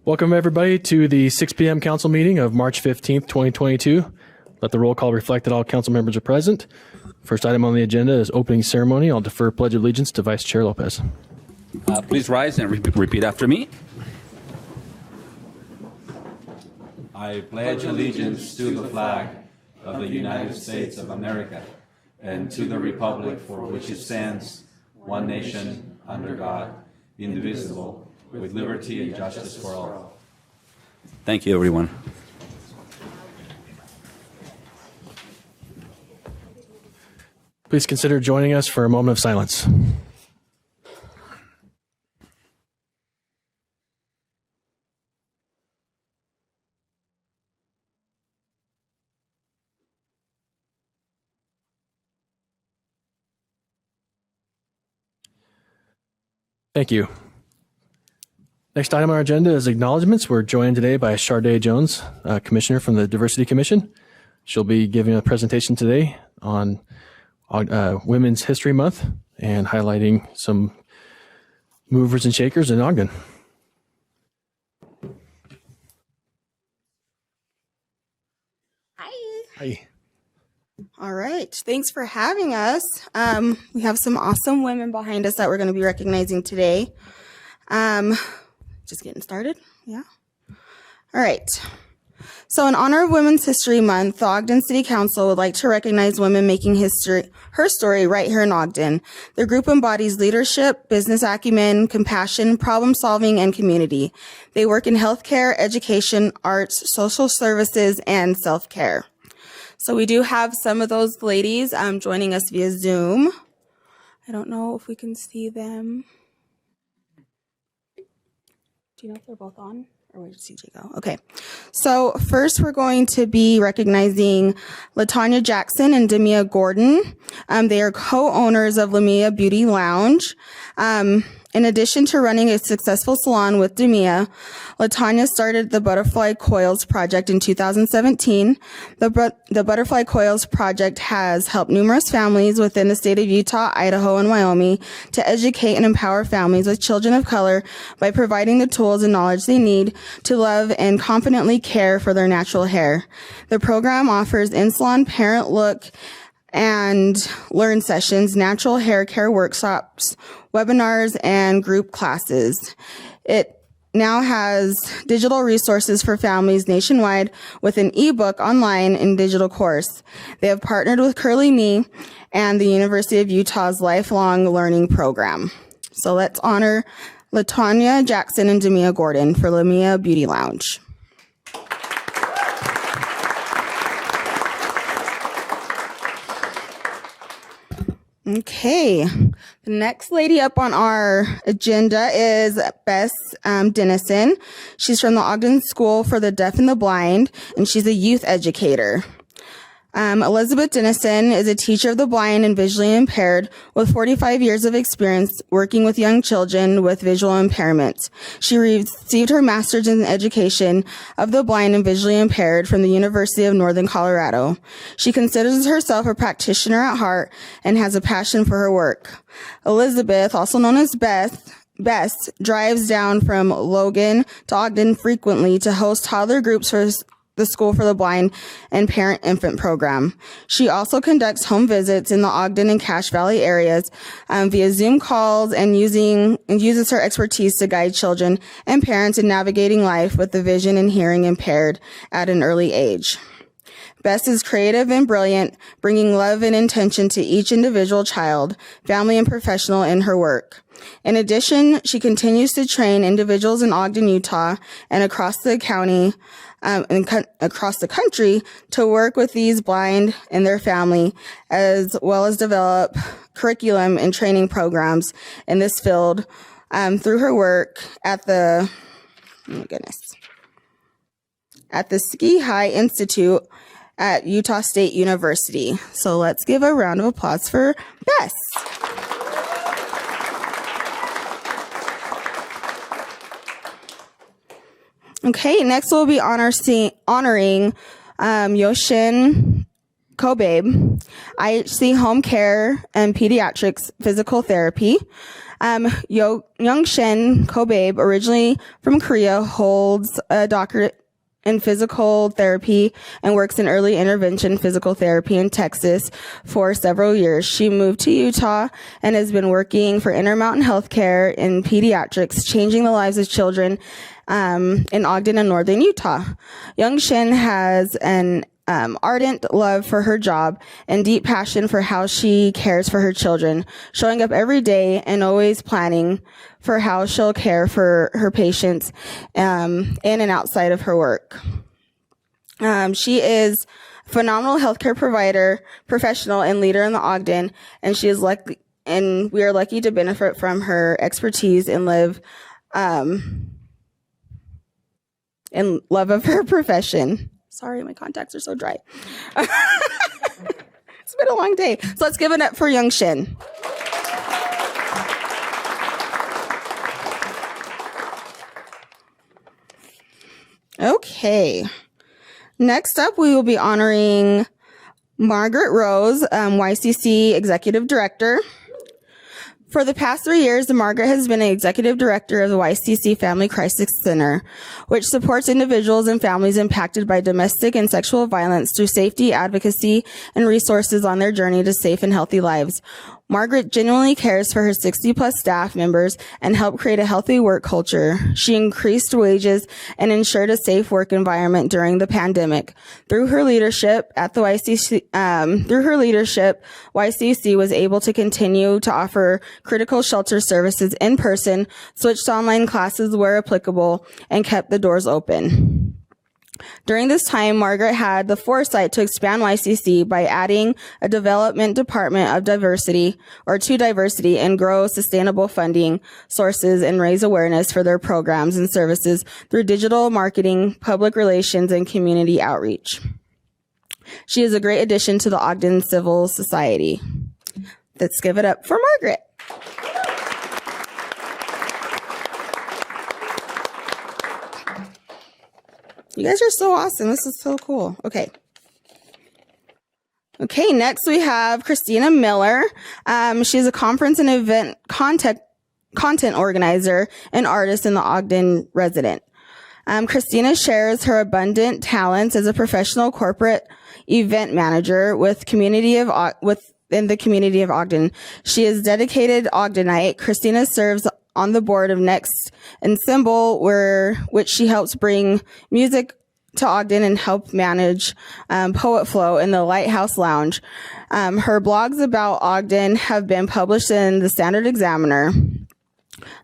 Welcome, everybody, to the 6 p.m. council meeting of March 15th, 2022. Let the roll call reflect that all council members are present. First item on the agenda is opening ceremony. I'll defer Pledge of Allegiance to Vice Chair Lopez. Please rise and repeat after me. I pledge allegiance to the flag of the United States of America and to the republic for which it stands, one nation, under God, indivisible, with liberty and justice for all. Thank you, everyone. Please consider joining us for a moment of silence. Thank you. Next item on our agenda is acknowledgments. We're joined today by Sharday Jones, Commissioner from the Diversity Commission. She'll be giving a presentation today on Women's History Month and highlighting some movers and shakers in Ogden. Hi. All right. Thanks for having us. We have some awesome women behind us that we're going to be recognizing today. Just getting started. Yeah. All right. So in honor of Women's History Month, the Ogden City Council would like to recognize women making her story right here in Ogden. The group embodies leadership, business acumen, compassion, problem solving, and community. They work in healthcare, education, arts, social services, and self-care. So we do have some of those ladies joining us via Zoom. I don't know if we can see them. Do you know if they're both on? Or where did CJ go? Okay. So first we're going to be recognizing Latonya Jackson and Demia Gordon. They are co-owners of Lamia Beauty Lounge. In addition to running a successful salon with Demia, Latonya started the Butterfly Coils project in 2017. The Butterfly Coils project has helped numerous families within the state of Utah, Idaho, and Wyoming to educate and empower families with children of color by providing the tools and knowledge they need to love and confidently care for their natural hair. The program offers in-salon parent look and learn sessions, natural hair care workshops, webinars, and group classes. It now has digital resources for families nationwide with an ebook, online, and digital course. They have partnered with Curly Me and the University of Utah's Lifelong Learning Program. So let's honor Latonya Jackson and Demia Gordon for Lamia Beauty Lounge. Okay, the next lady up on our agenda is Bess Dennison. She's from the Ogden School for the Deaf and the Blind, and she's a youth educator. Elizabeth Dennison is a teacher of the blind and visually impaired with 45 years of experience working with young children with visual impairments. She received her master's in education of the blind and visually impaired from the University of Northern Colorado. She considers herself a practitioner at heart and has a passion for her work. Elizabeth, also known as Bess, drives down from Logan to Ogden frequently to host toddler groups for the School for the Blind and Parent-Infant program. She also conducts home visits in the Ogden and Cache Valley areas via Zoom calls and uses her expertise to guide children and parents in navigating life with the vision and hearing impaired at an early age. Bess is creative and brilliant, bringing love and intention to each individual child, family, and professional in her work. In addition, she continues to train individuals in Ogden, Utah, and across the county across the country to work with these blind and their family, as well as develop curriculum and training programs in this field through her work at the Ski High Institute at Utah State University. So let's give a round of applause for Bess. Okay, next we'll be honoring Yoshin Kobabe, IHC Home Care and Pediatrics Physical Therapy. Yoshin Kobabe, originally from Korea, holds a doctorate in physical therapy and works in early intervention physical therapy in Texas for several years. She moved to Utah and has been working for Intermountain Healthcare in pediatrics, changing the lives of children in Ogden and northern Utah. Yoshin has an ardent love for her job and deep passion for how she cares for her children, showing up every day and always planning for how she'll care for her patients in and outside of her work. She is a phenomenal healthcare provider, professional, and leader in the Ogden, and she is lucky, and we are lucky to benefit from her expertise and love of her profession. Sorry, my contacts are so dry. It's been a long day. So let's give it up for Yoshin. Okay. Next up, we will be honoring Margaret Rose, YCC Executive Director. For the past 3 years, Margaret has been an executive director of the YCC Family Crisis Center, which supports individuals and families impacted by domestic and sexual violence through safety, advocacy, and resources on their journey to safe and healthy lives. Margaret genuinely cares for her 60-plus staff members and helped create a healthy work culture. She increased wages and ensured a safe work environment during the pandemic. Through her leadership at the YCC was able to continue to offer critical shelter services in person, switched to online classes where applicable, and kept the doors open. During this time, Margaret had the foresight to expand YCC by adding a development department of diversity and grow sustainable funding sources and raise awareness for their programs and services through digital marketing, public relations, and community outreach. She is a great addition to the Ogden Civil Society. Let's give it up for Margaret. You guys are so awesome. This is so cool. Okay, next we have Christina Miller. She's a conference and event content organizer and artist in the Ogden resident. Christina shares her abundant talents as a professional corporate event manager within the community of Ogden. She is dedicated Ogdenite. Christina serves on the board of Next and Symbol, which she helps bring music to Ogden and help manage Poet Flow in the Lighthouse Lounge. Her blogs about Ogden have been published in the Standard Examiner,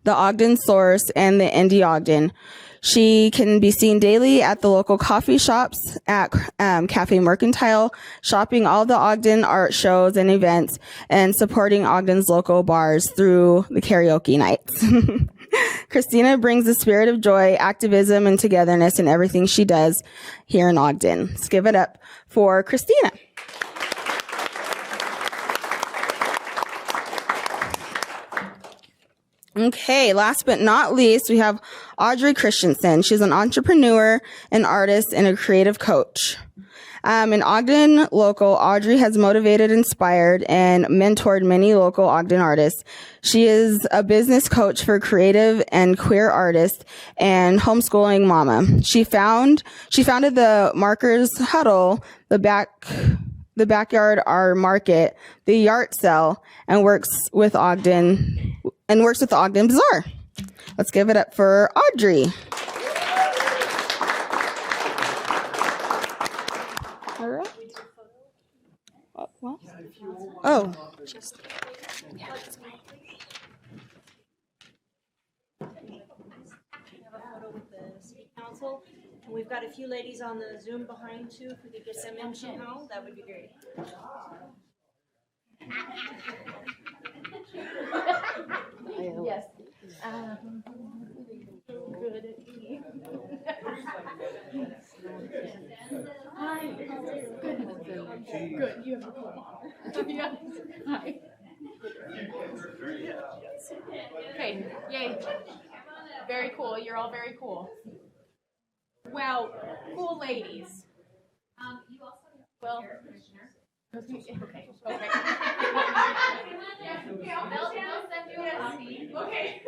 the Ogden Source, and the Indie Ogden. She can be seen daily at the local coffee shops at Cafe Mercantile, shopping all the Ogden art shows and events, and supporting Ogden's local bars through the karaoke nights. Christina brings the spirit of joy, activism, and togetherness in everything she does here in Ogden. Let's give it up for Christina. Okay, last but not least, we have Audrey Christensen. She's an entrepreneur, an artist, and a creative coach. In Ogden local, Audrey has motivated, inspired, and mentored many local Ogden artists. She is a business coach for creative and queer artists and homeschooling mama. She founded the Markers Huddle, the Backyard Art Market, the Yard Sale, and works with the Ogden Bazaar. Let's give it up for Audrey. All right. What? Oh. Yeah, that's fine. Council, and we've got a few ladies on the Zoom behind too. If we could get them in somehow, that would be great. Yes. Good at me. Hi. Good. You have a cool mom. Yes. Hi. Okay. Yay. Very cool. You're all very cool. Wow. Cool ladies. You also well, Okay. They'll send you a seat. Okay.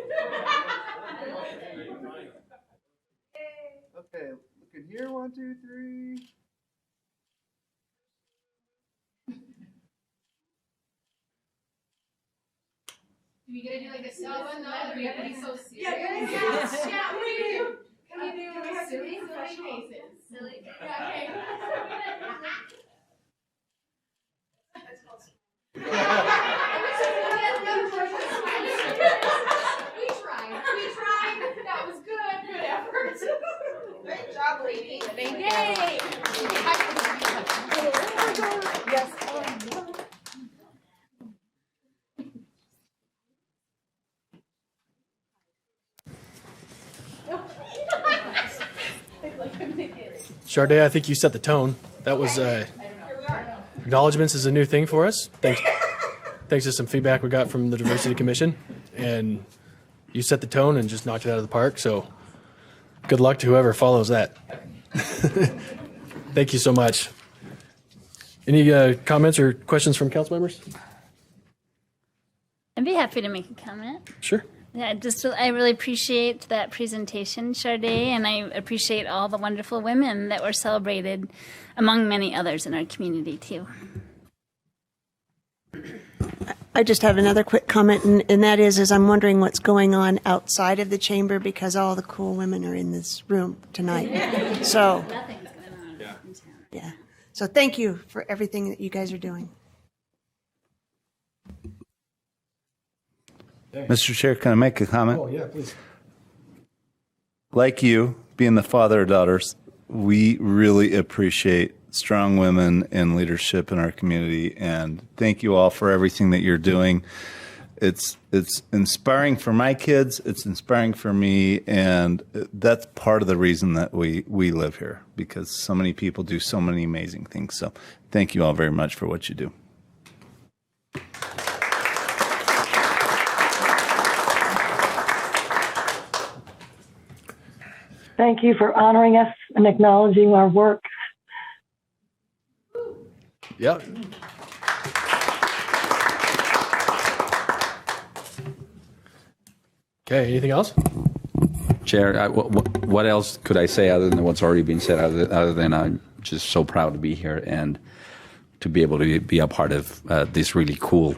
Okay, look at here. 1, 2, 3. Do we gotta do like a silly one though? Do we have to be so serious? Yeah, what do you do? Can we do silly faces? Silly. Okay. We tried. That was good. Good effort. Great job, ladies. Yay! Yes. Sharday, I think you set the tone. That was acknowledgments is a new thing for us. Thanks to some feedback we got from the Diversity Commission, and you set the tone and just knocked it out of the park. So good luck to whoever follows that. Thank you so much. Any comments or questions from council members? I'd be happy to make a comment. Sure. Yeah, I really appreciate that presentation, Sharday, and I appreciate all the wonderful women that were celebrated, among many others in our community too. I just have another quick comment, and that is I'm wondering what's going on outside of the chamber because all the cool women are in this room tonight. So, Nothing's going on in town. yeah. So thank you for everything that you guys are doing. Mr. Chair, can I make a comment? Oh, yeah, please. Like you, being the father of daughters, we really appreciate strong women in leadership in our community, and thank you all for everything that you're doing. It's inspiring for my kids, it's inspiring for me, and that's part of the reason that we live here, because so many people do so many amazing things. So thank you all very much for what you do. Thank you for honoring us and acknowledging our work. Yep. Okay, anything else? Chair, what else could I say other than what's already been said, other than I'm just so proud to be here and to be able to be a part of this really cool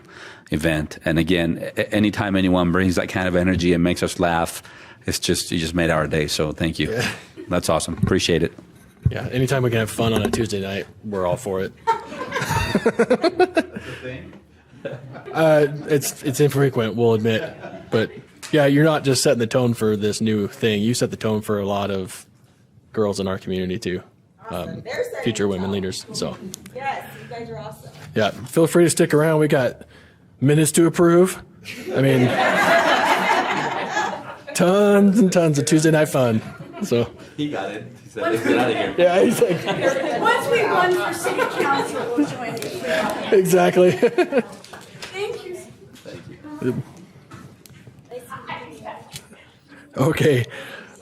event. And again, anytime anyone brings that kind of energy and makes us laugh, you just made our day. So thank you. Yeah. That's awesome. Appreciate it. Yeah, anytime we can have fun on a Tuesday night, we're all for it. It's infrequent, we'll admit, but yeah, you're not just setting the tone for this new thing. You set the tone for a lot of girls in our community too, future women leaders. So Yes, you guys are awesome. yeah, feel free to stick around. We got minutes to approve. I mean, tons and tons of Tuesday night fun. So He got it. He said, let's get out of here. yeah, he's like, Once we run for city council, we'll join you. exactly. Thank you. Okay.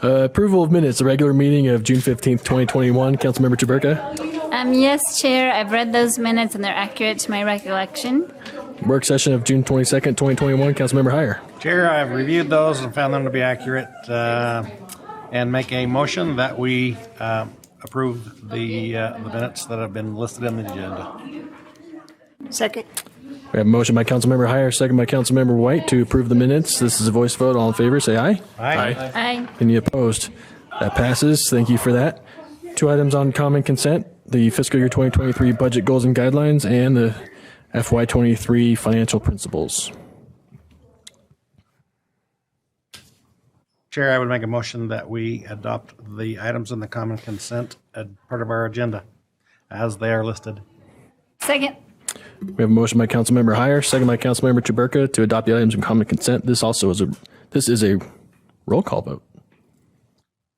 Approval of minutes, the regular meeting of June 15th, 2021. Councilmember Chaberka. Yes, Chair, I've read those minutes and they're accurate to my recollection. Work session of June 22nd, 2021. Councilmember Heyer. Chair, I've reviewed those and found them to be accurate and make a motion that we approve the minutes that have been listed in the agenda. Second. We have a motion by Councilmember Heyer, second by Councilmember White to approve the minutes. This is a voice vote. All in favor, say aye. Aye. Aye. Any opposed? That passes. Thank you for that. 2 items on common consent, the fiscal year 2023 budget goals and guidelines and the FY23 financial principles. Chair, I would make a motion that we adopt the items in the common consent as part of our agenda as they are listed. Second. We have a motion by Councilmember Heyer, second by Councilmember Chaberka to adopt the items in common consent. This is a roll call vote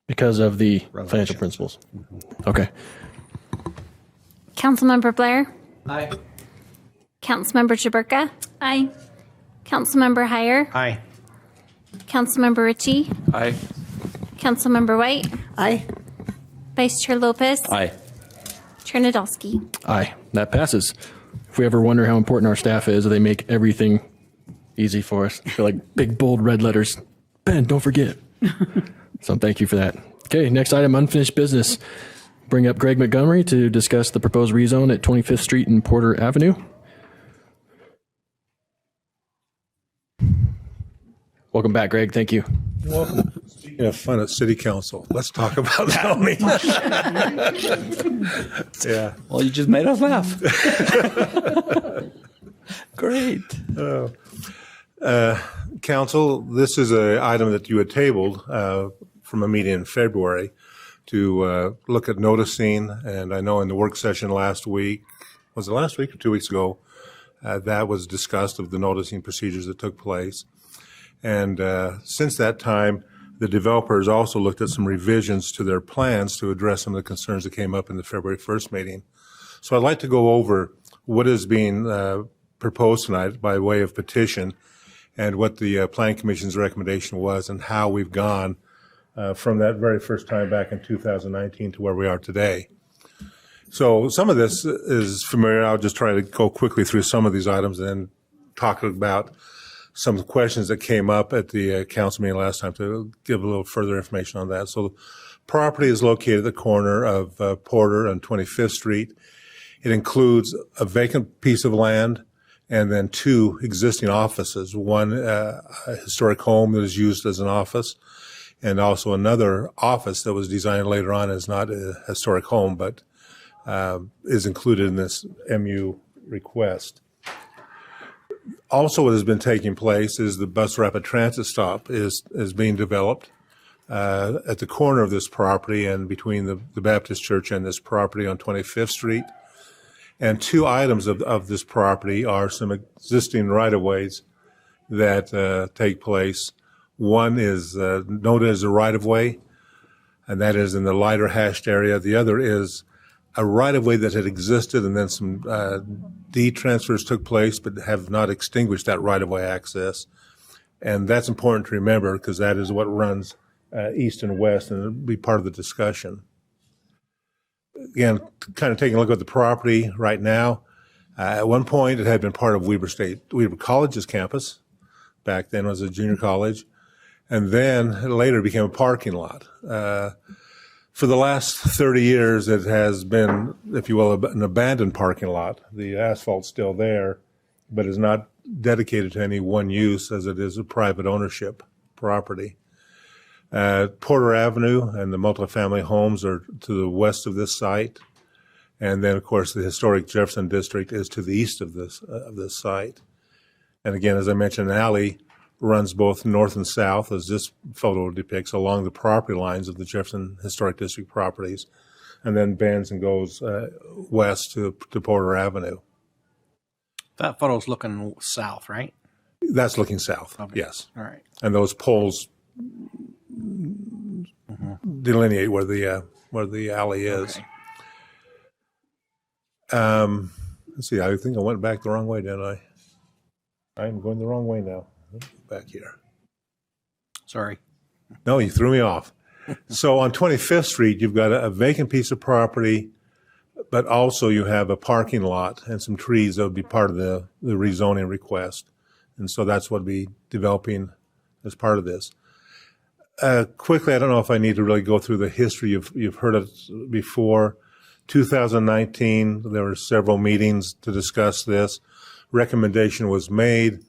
because of the financial principles. Okay. Councilmember Blair. Aye. Councilmember Chaberka. Aye. Councilmember Heyer. Aye. Councilmember Ritchie. Aye. Councilmember White. Aye. Vice Chair Lopez. Aye. Chair Nadolski. Aye. That passes. if we ever wonder how important our staff is, they make everything easy for us. I feel like big, bold red letters. Ben, don't forget. So thank you for that. Okay, next item, unfinished business. Bring up Greg Montgomery to discuss the proposed rezone at 25th Street and Porter Avenue. Welcome back, Greg. Thank you. Welcome. Speaking of fun at City Council, let's talk about zoning. Yeah. Well, you just made us laugh. Great. Council, this is an item that you had tabled from a meeting in February to look at noticing, and I know in the work session last week, was it last week or 2 weeks ago, that was discussed of the noticing procedures that took place. And since that time, the developers also looked at some revisions to their plans to address some of the concerns that came up in the February 1st meeting. So I'd like to go over what is being proposed tonight by way of petition and what the Planning Commission's recommendation was and how we've gone from that very first time back in 2019 to where we are today. So some of this is familiar. I'll just try to go quickly through some of these items and then talk about some of the questions that came up at the council meeting last time to give a little further information on that. So the property is located at the corner of Porter and 25th Street. It includes a vacant piece of land and then two existing offices, one a historic home that is used as an office, and also another office that was designed later on as not a historic home, but is included in this MU request. Also, what has been taking place is the bus rapid transit stop is being developed at the corner of this property and between the Baptist Church and this property on 25th Street. And two items of this property are some existing right-of-ways that take place. One is noted as a right-of-way, and that is in the lighter hashed area. The other is a right-of-way that had existed, and then some deed transfers took place, but have not extinguished that right-of-way access. And that's important to remember because that is what runs east and west, and it'll be part of the discussion. Again, kind of taking a look at the property right now. At one point, it had been part of Weber College's campus. Back then, it was a junior college. And then later became a parking lot. For the last 30 years, it has been, if you will, an abandoned parking lot. The asphalt's still there, but is not dedicated to any one use as it is a private ownership property. Porter Avenue and the multifamily homes are to the west of this site. And then, of course, the historic Jefferson district is to the east of this site. And again, as I mentioned, an alley runs both north and south, as this photo depicts, along the property lines of the Jefferson Historic District properties, and then bends and goes west to Porter Avenue. That photo's looking south, right? That's looking south, Okay. yes. All right. And those poles delineate where the alley is. Okay. Let's see, I think I went back the wrong way, didn't I? I'm going the wrong way now. Back here. Sorry. No, you threw me off. So on 25th Street, you've got a vacant piece of property, but also you have a parking lot and some trees that would be part of the rezoning request. And so that's what we'll be developing as part of this. Quickly, I don't know if I need to really go through the history. You've heard it before. 2019, there were several meetings to discuss this. Recommendation was made,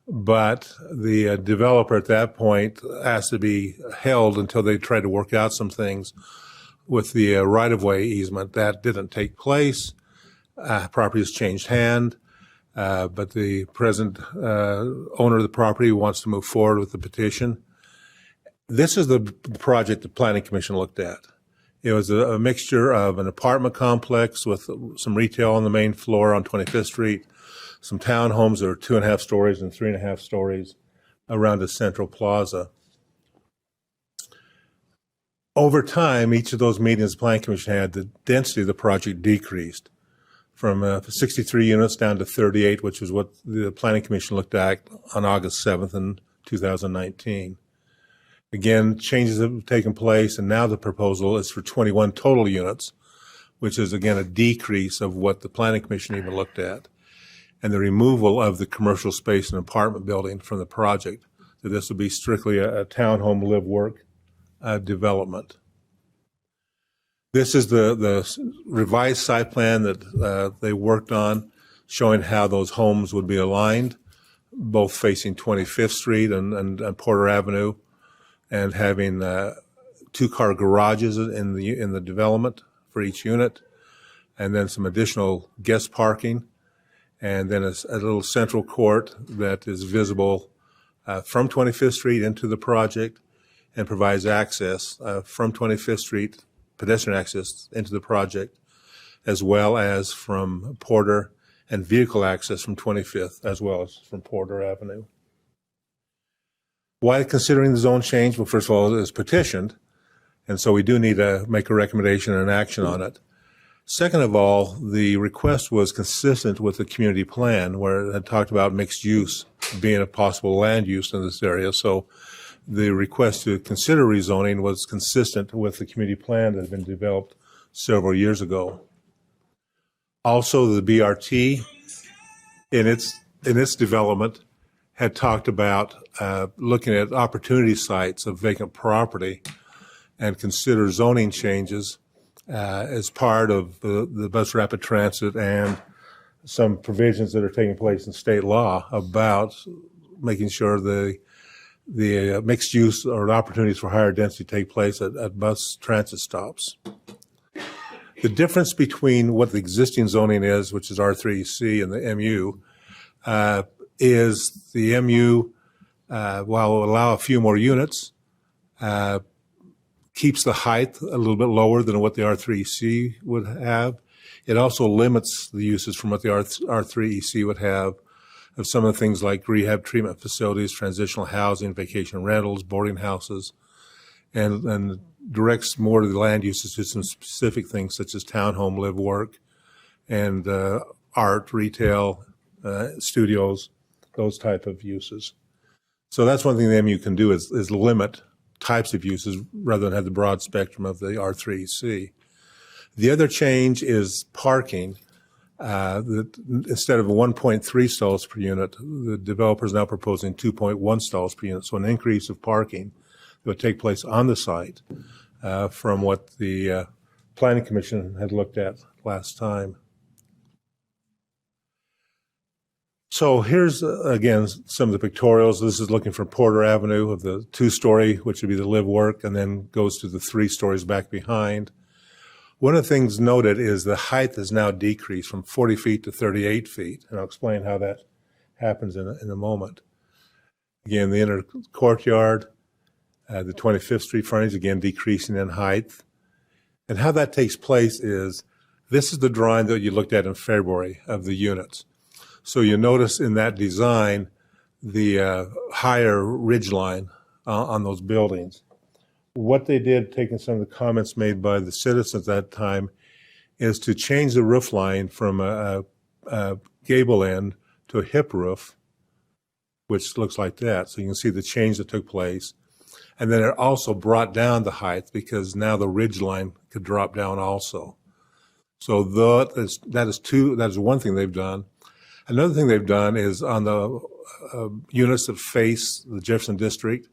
but the developer at that point asked to be held until they tried to work out some things with the right-of-way easement. That didn't take place. Property has changed hand, but the present owner of the property wants to move forward with the petition. This is the project the Planning Commission looked at. It was a mixture of an apartment complex with some retail on the main floor on 25th Street, some townhomes that are 2.5 stories and 3.5 stories around a central plaza. Over time, each of those meetings the Planning Commission had, the density of the project decreased from 63 units down to 38, which is what the Planning Commission looked at on August 7th in 2019. Again, changes have taken place, and now the proposal is for 21 total units, which is, again, a decrease of what the Planning Commission even looked at. and the removal of the commercial space and apartment building from the project. So this will be strictly a townhome live-work development. This is the revised site plan that they worked on, showing how those homes would be aligned, both facing 25th Street and Porter Avenue, and having two-car garages in the development for each unit, and then some additional guest parking, and then a little central court that is visible from 25th Street into the project and provides access from 25th Street, pedestrian access into the project, as well as from Porter, and vehicle access from 25th, as well as from Porter Avenue. Why considering the zone change? Well, first of all, it is petitioned, and so we do need to make a recommendation and action on it. Second of all, the request was consistent with the community plan, where it had talked about mixed use being a possible land use in this area. So the request to consider rezoning was consistent with the community plan that had been developed several years ago. Also, the BRT, in its development, had talked about looking at opportunity sites of vacant property and consider zoning changes as part of the bus rapid transit and some provisions that are taking place in state law about making sure the mixed use or opportunities for higher density take place at bus transit stops. The difference between what the existing zoning is, which is R3C, and the MU, is the MU, while it will allow a few more units, keeps the height a little bit lower than what the R3C would have. It also limits the uses from what the R3EC would have of some of the things like rehab treatment facilities, transitional housing, vacation rentals, boarding houses, and directs more of the land uses to some specific things such as townhome, live, work, and art, retail, studios, those type of uses. So that's one thing the MU can do is limit types of uses rather than have the broad spectrum of the R3C. The other change is parking. Instead of 1.3 stalls per unit, the developer is now proposing 2.1 stalls per unit, so an increase of parking that would take place on the site from what the Planning Commission had looked at last time. So here's, again, some of the pictorials. This is looking from Porter Avenue of the 2-story, which would be the live work, and then goes to the 3 stories back behind. One of the things noted is the height has now decreased from 40 feet to 38 feet, and I'll explain how that happens in a moment. Again, the inner courtyard, the 25th Street frontage, again, decreasing in height. And how that takes place is, this is the drawing that you looked at in February of the units. So you notice in that design the higher ridge line on those buildings. What they did, taking some of the comments made by the citizens at that time, is to change the roof line from a gable end to a hip roof, which looks like that. So you can see the change that took place. And then it also brought down the height because now the ridge line could drop down also. So that is one thing they've done. Another thing they've done is on the units that face the Jefferson district,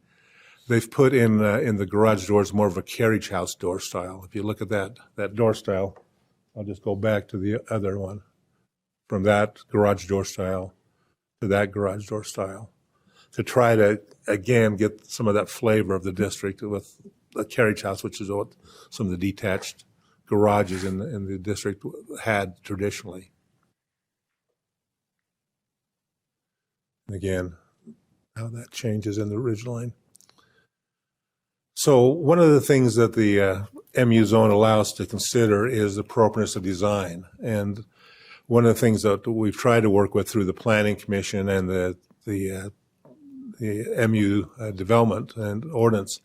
they've put in the garage doors more of a carriage house door style. If you look at that door style, I'll just go back to the other one, from that garage door style to that garage door style, to try to, again, get some of that flavor of the district with a carriage house, which is what some of the detached garages in the district had traditionally. And again, how that changes in the ridge line. So one of the things that the MU zone allows to consider is appropriateness of design. And one of the things that we've tried to work with through the Planning Commission and the MU development and ordinance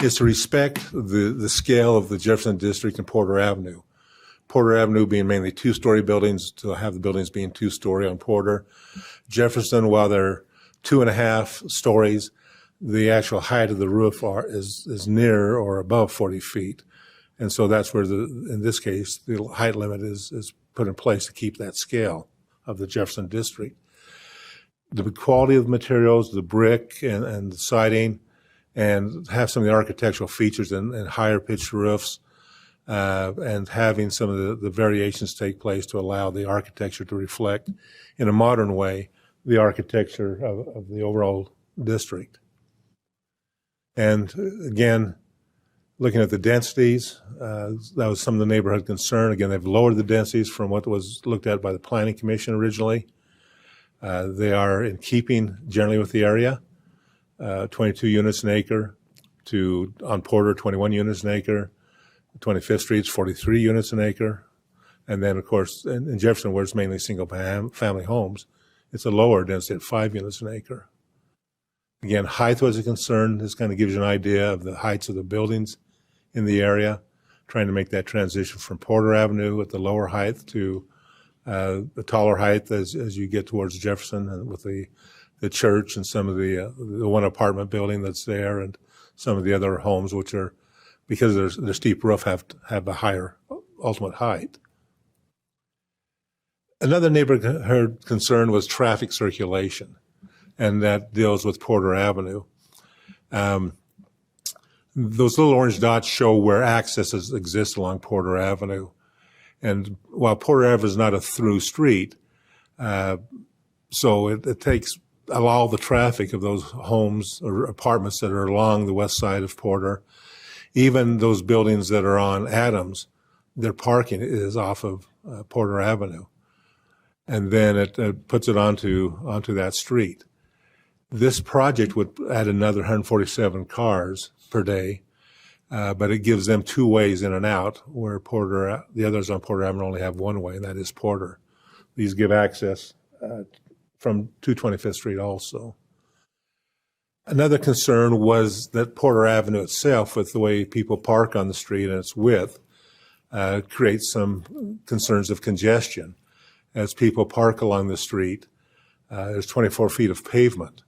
is to respect the scale of the Jefferson District and Porter Avenue. Porter Avenue being mainly 2-story buildings, to have the buildings being 2-story on Porter. Jefferson, while they're 2.5 stories, the actual height of the roof is near or above 40 feet. And so that's where, in this case, the height limit is put in place to keep that scale of the Jefferson district. The quality of the materials, the brick and the siding, and have some of the architectural features and higher pitched roofs, and having some of the variations take place to allow the architecture to reflect in a modern way the architecture of the overall district. And again, looking at the densities, that was some of the neighborhood concern. Again, they've lowered the densities from what was looked at by the Planning Commission originally. They are in keeping generally with the area, 22 units an acre on Porter, 21 units an acre. 25th Street's 43 units an acre. And then, of course, in Jefferson, where it's mainly single-family homes, it's a lower density at 5 units an acre. Again, height was a concern. This kind of gives you an idea of the heights of the buildings in the area, trying to make that transition from Porter Avenue at the lower height to the taller height as you get towards Jefferson, and with the church and some of the one apartment building that's there, and some of the other homes which are, because there's the steep roof, have a higher ultimate height. Another neighborhood concern was traffic circulation, and that deals with Porter Avenue. Those little orange dots show where accesses exist along Porter Avenue. And while Porter Avenue is not a through street, so it takes allow the traffic of those homes or apartments that are along the west side of Porter. Even those buildings that are on Adams, their parking is off of Porter Avenue. And then it puts it onto that street. This project would add another 147 cars per day, but it gives them two ways in and out, where the others on Porter Avenue only have one way, and that is Porter. These give access from 225th Street also. Another concern was that Porter Avenue itself, with the way people park on the street and its width, creates some concerns of congestion. As people park along the street, there's 24 feet of pavement.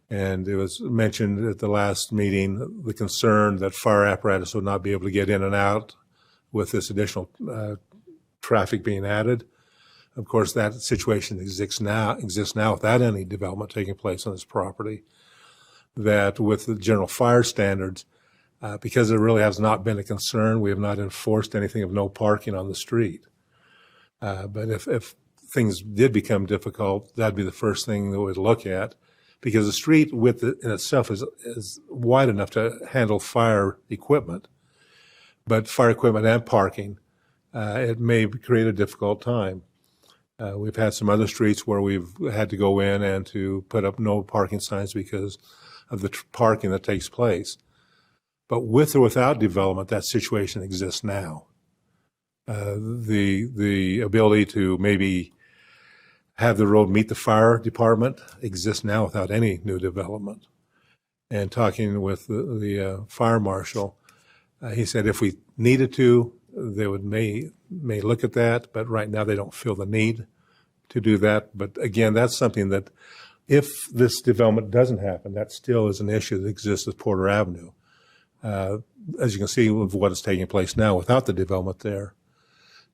And it was mentioned at the last meeting, the concern that fire apparatus would not be able to get in and out with this additional traffic being added. Of course, that situation exists now without any development taking place on this property. That with the general fire standards, because there really has not been a concern, we have not enforced anything of no parking on the street. But if things did become difficult, that'd be the first thing that we'd look at, because the street width in itself is wide enough to handle fire equipment. But fire equipment and parking, it may create a difficult time. We've had some other streets where we've had to go in and to put up no parking signs because of the parking that takes place. But with or without development, that situation exists now. The ability to maybe have the road meet the fire department exists now without any new development. And talking with the fire marshal, he said if we needed to, they may look at that, but right now they don't feel the need to do that. But again, that's something that if this development doesn't happen, that still is an issue that exists with Porter Avenue. As you can see with what is taking place now without the development there.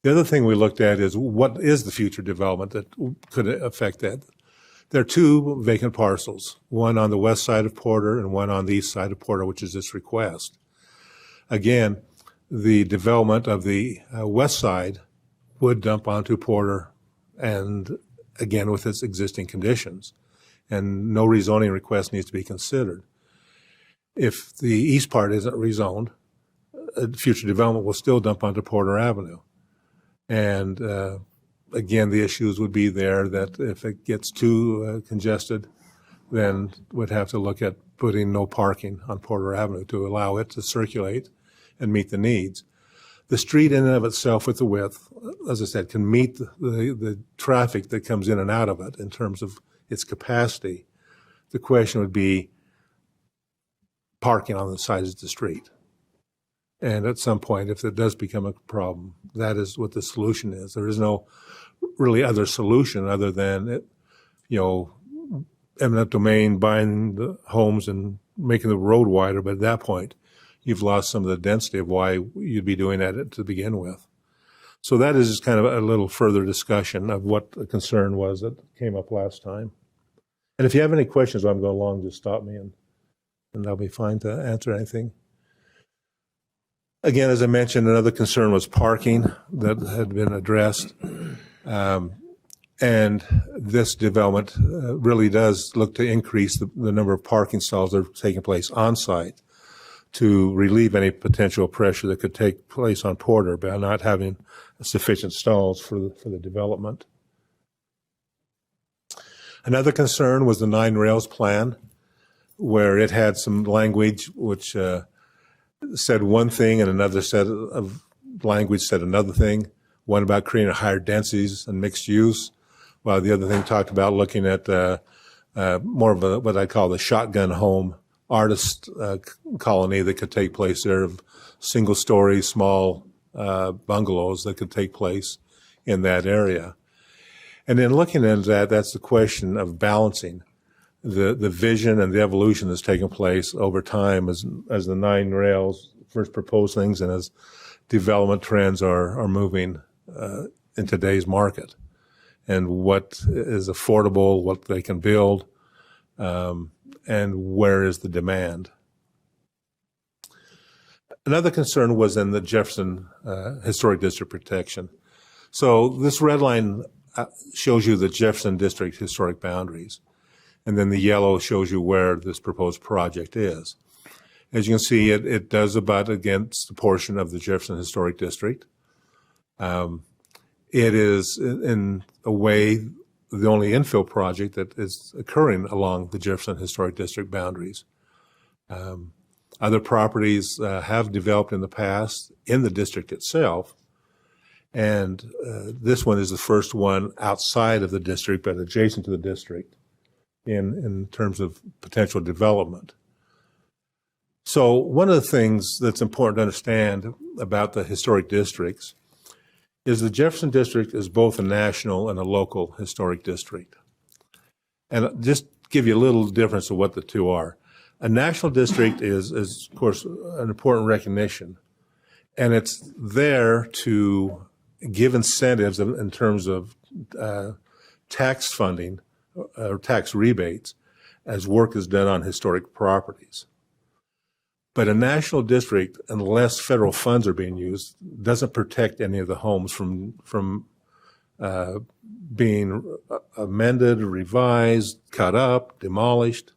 The other thing we looked at is what is the future development that could affect that. There are two vacant parcels, one on the west side of Porter and one on the east side of Porter, which is this request. Again, the development of the west side would dump onto Porter, and again with its existing conditions, and no rezoning request needs to be considered. If the east part isn't rezoned, future development will still dump onto Porter Avenue. And again, the issues would be there that if it gets too congested, then we'd have to look at putting no parking on Porter Avenue to allow it to circulate and meet the needs. The street in and of itself with the width, as I said, can meet the traffic that comes in and out of it in terms of its capacity. The question would be parking on the sides of the street. And at some point, if it does become a problem, that is what the solution is. There is no really other solution other than, eminent domain, buying the homes and making the road wider. But at that point, you've lost some of the density of why you'd be doing that to begin with. So that is just kind of a little further discussion of what the concern was that came up last time. And if you have any questions while I'm going along, just stop me and I'll be fine to answer anything. Again, as I mentioned, another concern was parking that had been addressed. And this development really does look to increase the number of parking stalls that are taking place on site to relieve any potential pressure that could take place on Porter by not having sufficient stalls for the development. Another concern was the 9 Rails plan, where it had some language which said one thing and another set of language said another thing. One about creating higher densities and mixed use, while the other thing talked about looking at more of what I call the shotgun home artist colony that could take place there, of single-story small bungalows that could take place in that area. And then looking at that, that's the question of balancing the vision and the evolution that's taken place over time as the 9 Rails first proposed things and as development trends are moving in today's market, and what is affordable, what they can build, and where is the demand. Another concern was in the Jefferson Historic District protection. So this red line shows you the Jefferson District historic boundaries, and then the yellow shows you where this proposed project is. As you can see, it does abut against a portion of the Jefferson Historic District. It is, in a way, the only infill project that is occurring along the Jefferson Historic District boundaries. Other properties have developed in the past in the district itself, and this one is the first one outside of the district but adjacent to the district in terms of potential development. So one of the things that's important to understand about the historic districts is the Jefferson District is both a national and a local historic district. And just give you a little difference of what the two are. A national district is of course, an important recognition, and it's there to give incentives in terms of tax funding or tax rebates as work is done on historic properties. But a national district, unless federal funds are being used, doesn't protect any of the homes from being amended, revised, cut up, demolished.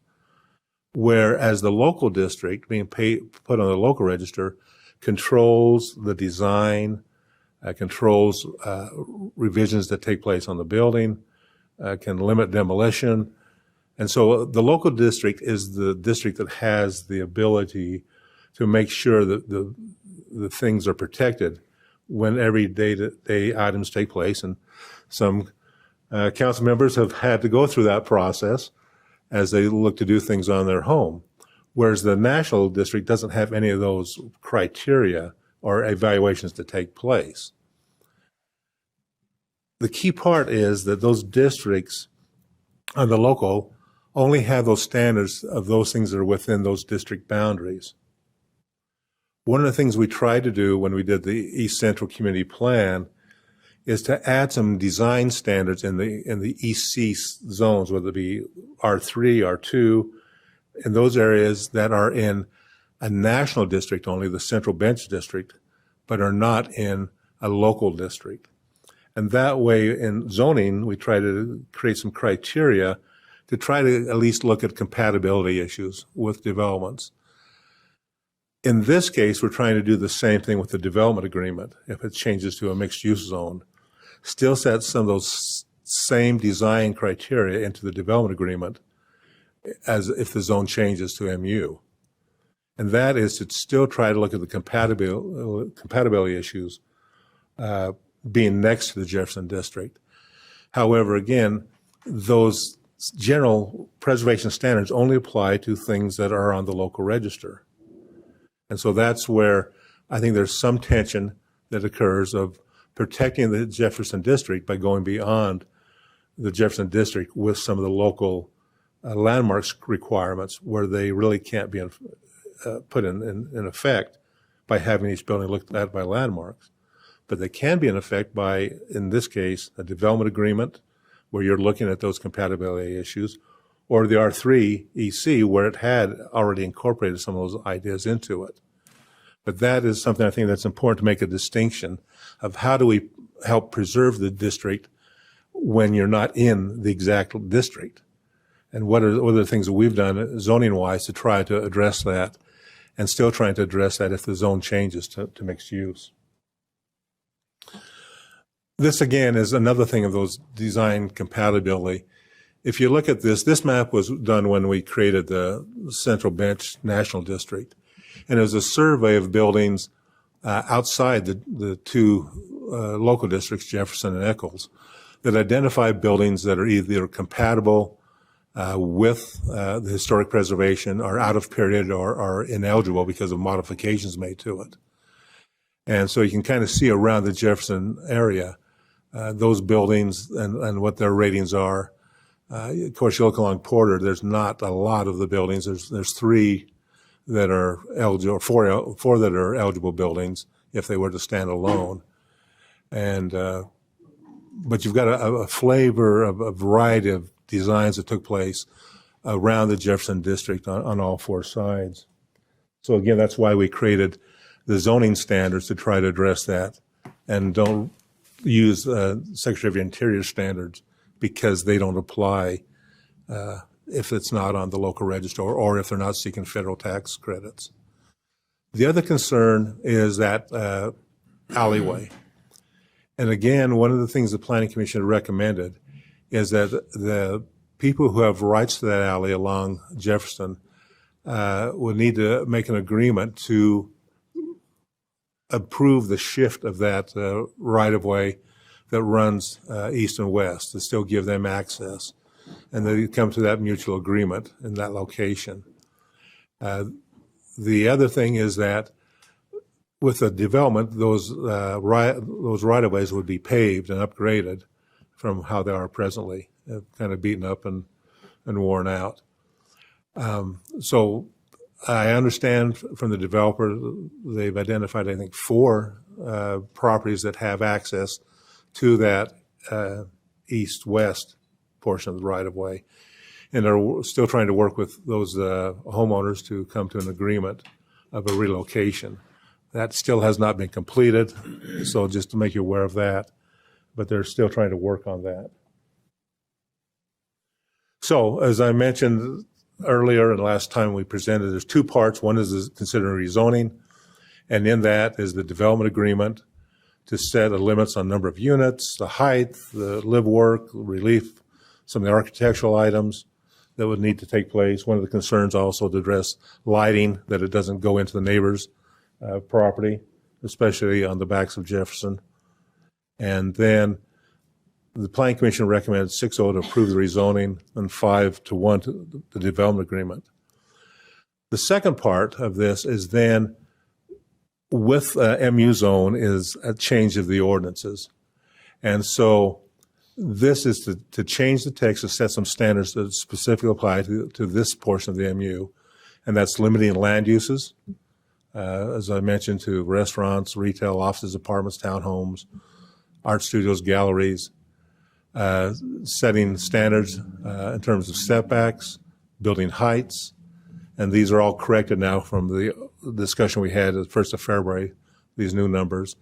Whereas the local district, being put on the local register, controls the design, controls revisions that take place on the building, can limit demolition. And so the local district is the district that has the ability to make sure that the things are protected when every day-to-day items take place. And some council members have had to go through that process as they look to do things on their home, whereas the national district doesn't have any of those criteria or evaluations to take place. The key part is that those districts on the local only have those standards of those things that are within those district boundaries. One of the things we tried to do when we did the East Central Community Plan is to add some design standards in the EC zones, whether it be R3, R2, in those areas that are in a national district only, the Central Bench District, but are not in a local district. And that way in zoning, we try to create some criteria to try to at least look at compatibility issues with developments. In this case, we're trying to do the same thing with the development agreement. If it changes to a mixed-use zone, still set some of those same design criteria into the development agreement as if the zone changes to MU. And that is to still try to look at the compatibility issues being next to the Jefferson District. However, again, those general preservation standards only apply to things that are on the local register. And so that's where I think there's some tension that occurs of protecting the Jefferson District by going beyond the Jefferson District with some of the local landmarks requirements where they really can't be put in effect by having each building looked at by landmarks. but they can be in effect by, in this case, a development agreement where you're looking at those compatibility issues, or the R3 EC where it had already incorporated some of those ideas into it. But that is something I think that's important to make a distinction of how do we help preserve the district when you're not in the exact district. And what are the things that we've done zoning-wise to try to address that, and still trying to address that if the zone changes to mixed use. This, again, is another thing of those design compatibility. If you look at this map was done when we created the Central Bench National District. And it was a survey of buildings outside the two local districts, Jefferson and Eccles, that identify buildings that are either compatible with the historic preservation or out of period or ineligible because of modifications made to it. And so you can kind of see around the Jefferson area those buildings and what their ratings are. Of course, you look along Porter, there's not a lot of the buildings. There's 3 that are eligible, or 4 that are eligible buildings if they were to stand alone. And but you've got a flavor of a variety of designs that took place around the Jefferson district on all 4 sides. So again, that's why we created the zoning standards to try to address that, and don't use Secretary of the Interior standards because they don't apply if it's not on the local register or if they're not seeking federal tax credits. The other concern is that alleyway. And again, one of the things the Planning Commission recommended is that the people who have rights to that alley along Jefferson would need to make an agreement to approve the shift of that right-of-way that runs east and west, to still give them access. And they come to that mutual agreement in that location. The other thing is that with the development, those right-of-ways would be paved and upgraded from how they are presently, kind of beaten up and worn out. So I understand from the developer, they've identified, I think, 4 properties that have access to that east-west portion of the right-of-way, and are still trying to work with those homeowners to come to an agreement of a relocation. That still has not been completed, so just to make you aware of that, but they're still trying to work on that. So, as I mentioned earlier and last time we presented, there's 2 parts. One is considering rezoning, and in that is the development agreement to set the limits on number of units, the height, the live work, relief, some of the architectural items that would need to take place. One of the concerns also to address lighting, that it doesn't go into the neighbor's property, especially on the backs of Jefferson. And then the Planning Commission recommended 6-0 to approve the rezoning and 5-1 to the development agreement. The second part of this is then with MU zone is a change of the ordinances. And so this is to change the text to set some standards that specifically apply to this portion of the MU, and that's limiting land uses, as I mentioned, to restaurants, retail, offices, apartments, townhomes, art studios, galleries, setting standards in terms of setbacks, building heights, and these are all corrected now from the discussion we had at the 1st of February, these new numbers.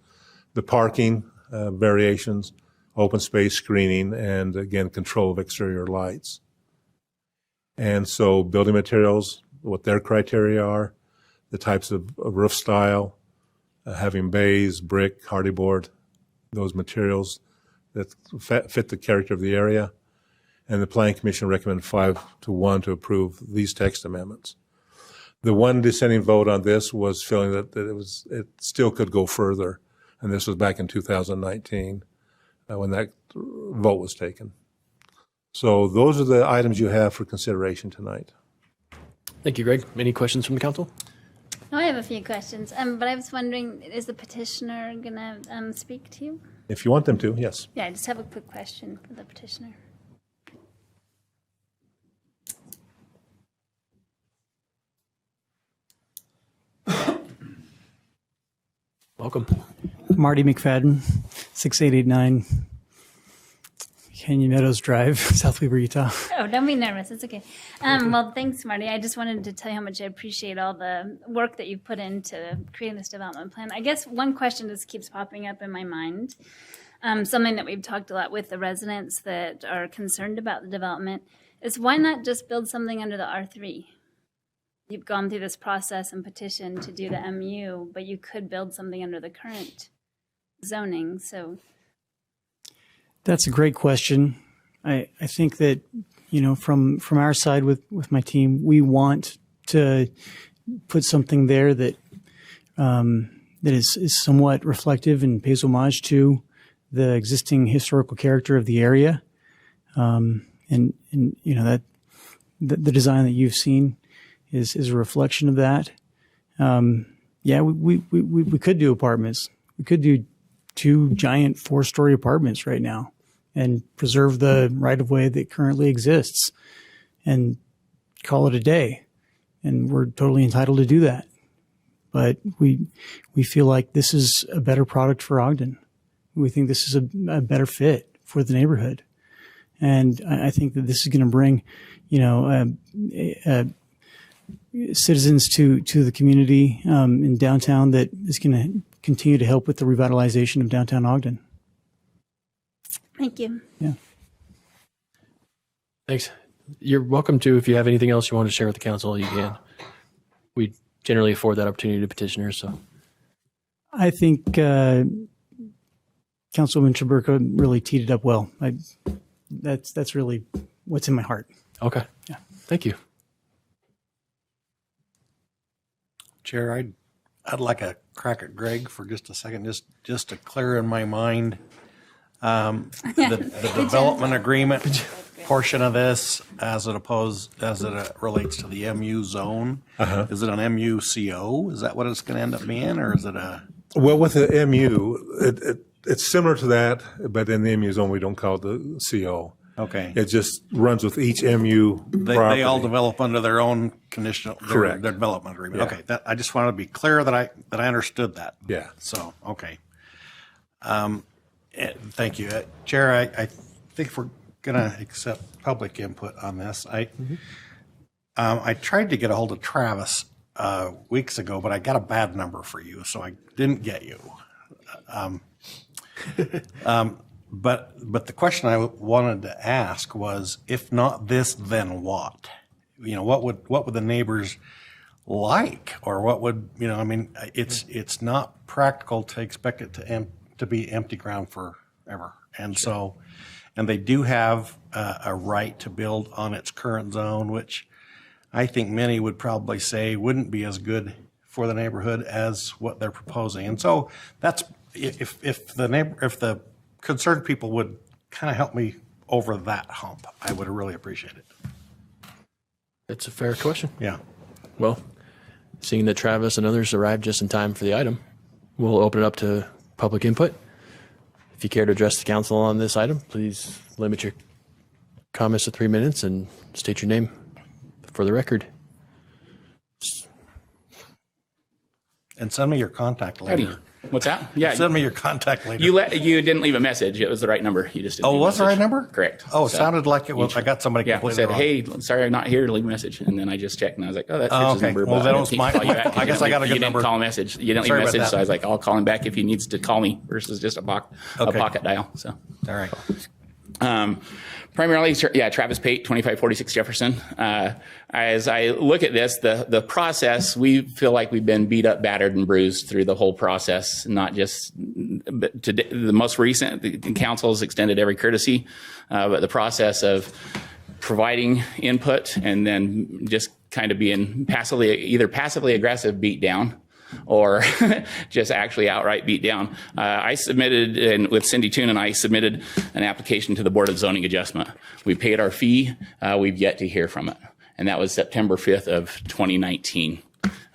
The parking variations, open space screening, and again, control of exterior lights. And so building materials, what their criteria are, the types of roof style, having bays, brick, hardy board, those materials that fit the character of the area. And the Planning Commission recommended 5-1 to approve these text amendments. The one dissenting vote on this was feeling that it still could go further, and this was back in 2019 when that vote was taken. So those are the items you have for consideration tonight. Thank you, Greg. Any questions from the council? Oh, I have a few questions, but I was wondering, is the petitioner going to speak to you? If you want them to, yes. Yeah, I just have a quick question for the petitioner. Welcome. Marty McFadden, 6889 Canyon Meadows Drive, South Weber, Utah. Oh, don't be nervous. It's okay. Well, thanks, Marty. I just wanted to tell you how much I appreciate all the work that you've put into creating this development plan. I guess one question just keeps popping up in my mind, something that we've talked a lot with the residents that are concerned about the development, is why not just build something under the R3? You've gone through this process and petition to do the MU, but you could build something under the current zoning. So That's a great question. I think that, from our side with my team, we want to put something there that that is somewhat reflective and pays homage to the existing historical character of the area. And that the design that you've seen is a reflection of that. We could do apartments. We could do 2 giant 4-story apartments right now and preserve the right-of-way that currently exists and call it a day. And we're totally entitled to do that. But we feel like this is a better product for Ogden. We think this is a better fit for the neighborhood. And I think that this is going to bring, citizens to the community in downtown that is going to continue to help with the revitalization of downtown Ogden. thank you. Yeah. Thanks. You're welcome to, if you have anything else you want to share with the council, you can. We generally afford that opportunity to petitioners. So I think Councilwoman Chaburka really teed it up well. That's really what's in my heart. Okay. Yeah. Thank you. Chair, I'd like a crack at Greg for just a second, just to clear in my mind the development agreement portion of this as it relates to the MU zone. Is it an MUCO? Is that what it's going to end up being, or is it a? Well, with the MU, it's similar to that, but in the MU zone, we don't call it the CO. Okay. It just runs with each MU property. They all develop under their own conditional, Correct. their development agreement. Yeah. Okay, I just wanted to be clear that I understood that. Yeah. So, okay. Thank you. Chair, I think we're going to accept public input on this. I tried to get a hold of Travis weeks ago, but I got a bad number for you, so I didn't get you. But the question I wanted to ask was, if not this, then what? What would the neighbors like, or what would it's not practical to expect it to be empty ground forever, and so, and they do have a right to build on its current zone, which I think many would probably say wouldn't be as good for the neighborhood as what they're proposing, and so that's if the concerned people would kind of help me over that hump, I would really appreciate it. It's a fair question. Yeah. Well, seeing that Travis and others arrived just in time for the item, we'll open it up to public input. If you care to address the council on this item, please limit your comments to 3 minutes and state your name for the record. And send me your contact later. Howdy. What's that? Yeah. Send me your contact later. You didn't leave a message. It was the right number. You just didn't. Oh, was the right number? Correct. Oh, it sounded like it was. I got somebody completely said, wrong. "Hey, sorry, I'm not here to leave a message." And then I just checked, and I was like, "Oh, that's his okay. number." Well, but that I was didn't my. call you back. I guess I got a good you number. Didn't call a message. You didn't leave a message, so I was like, "I'll call him back if he needs to call me," versus just a pocket dial. So. All right. Primarily, Travis Pate, 2546 Jefferson. As I look at this, the process, we feel like we've been beat up, battered, and bruised through the whole process, not just today, the most recent, the council's extended every courtesy, but the process of providing input and then just kind of being either passively aggressive beat down, or just actually outright beat down. I submitted, and with Cindy Toon and I submitted an application to the Board of Zoning Adjustment. We paid our fee. We've yet to hear from it. And that was September 5th of 2019.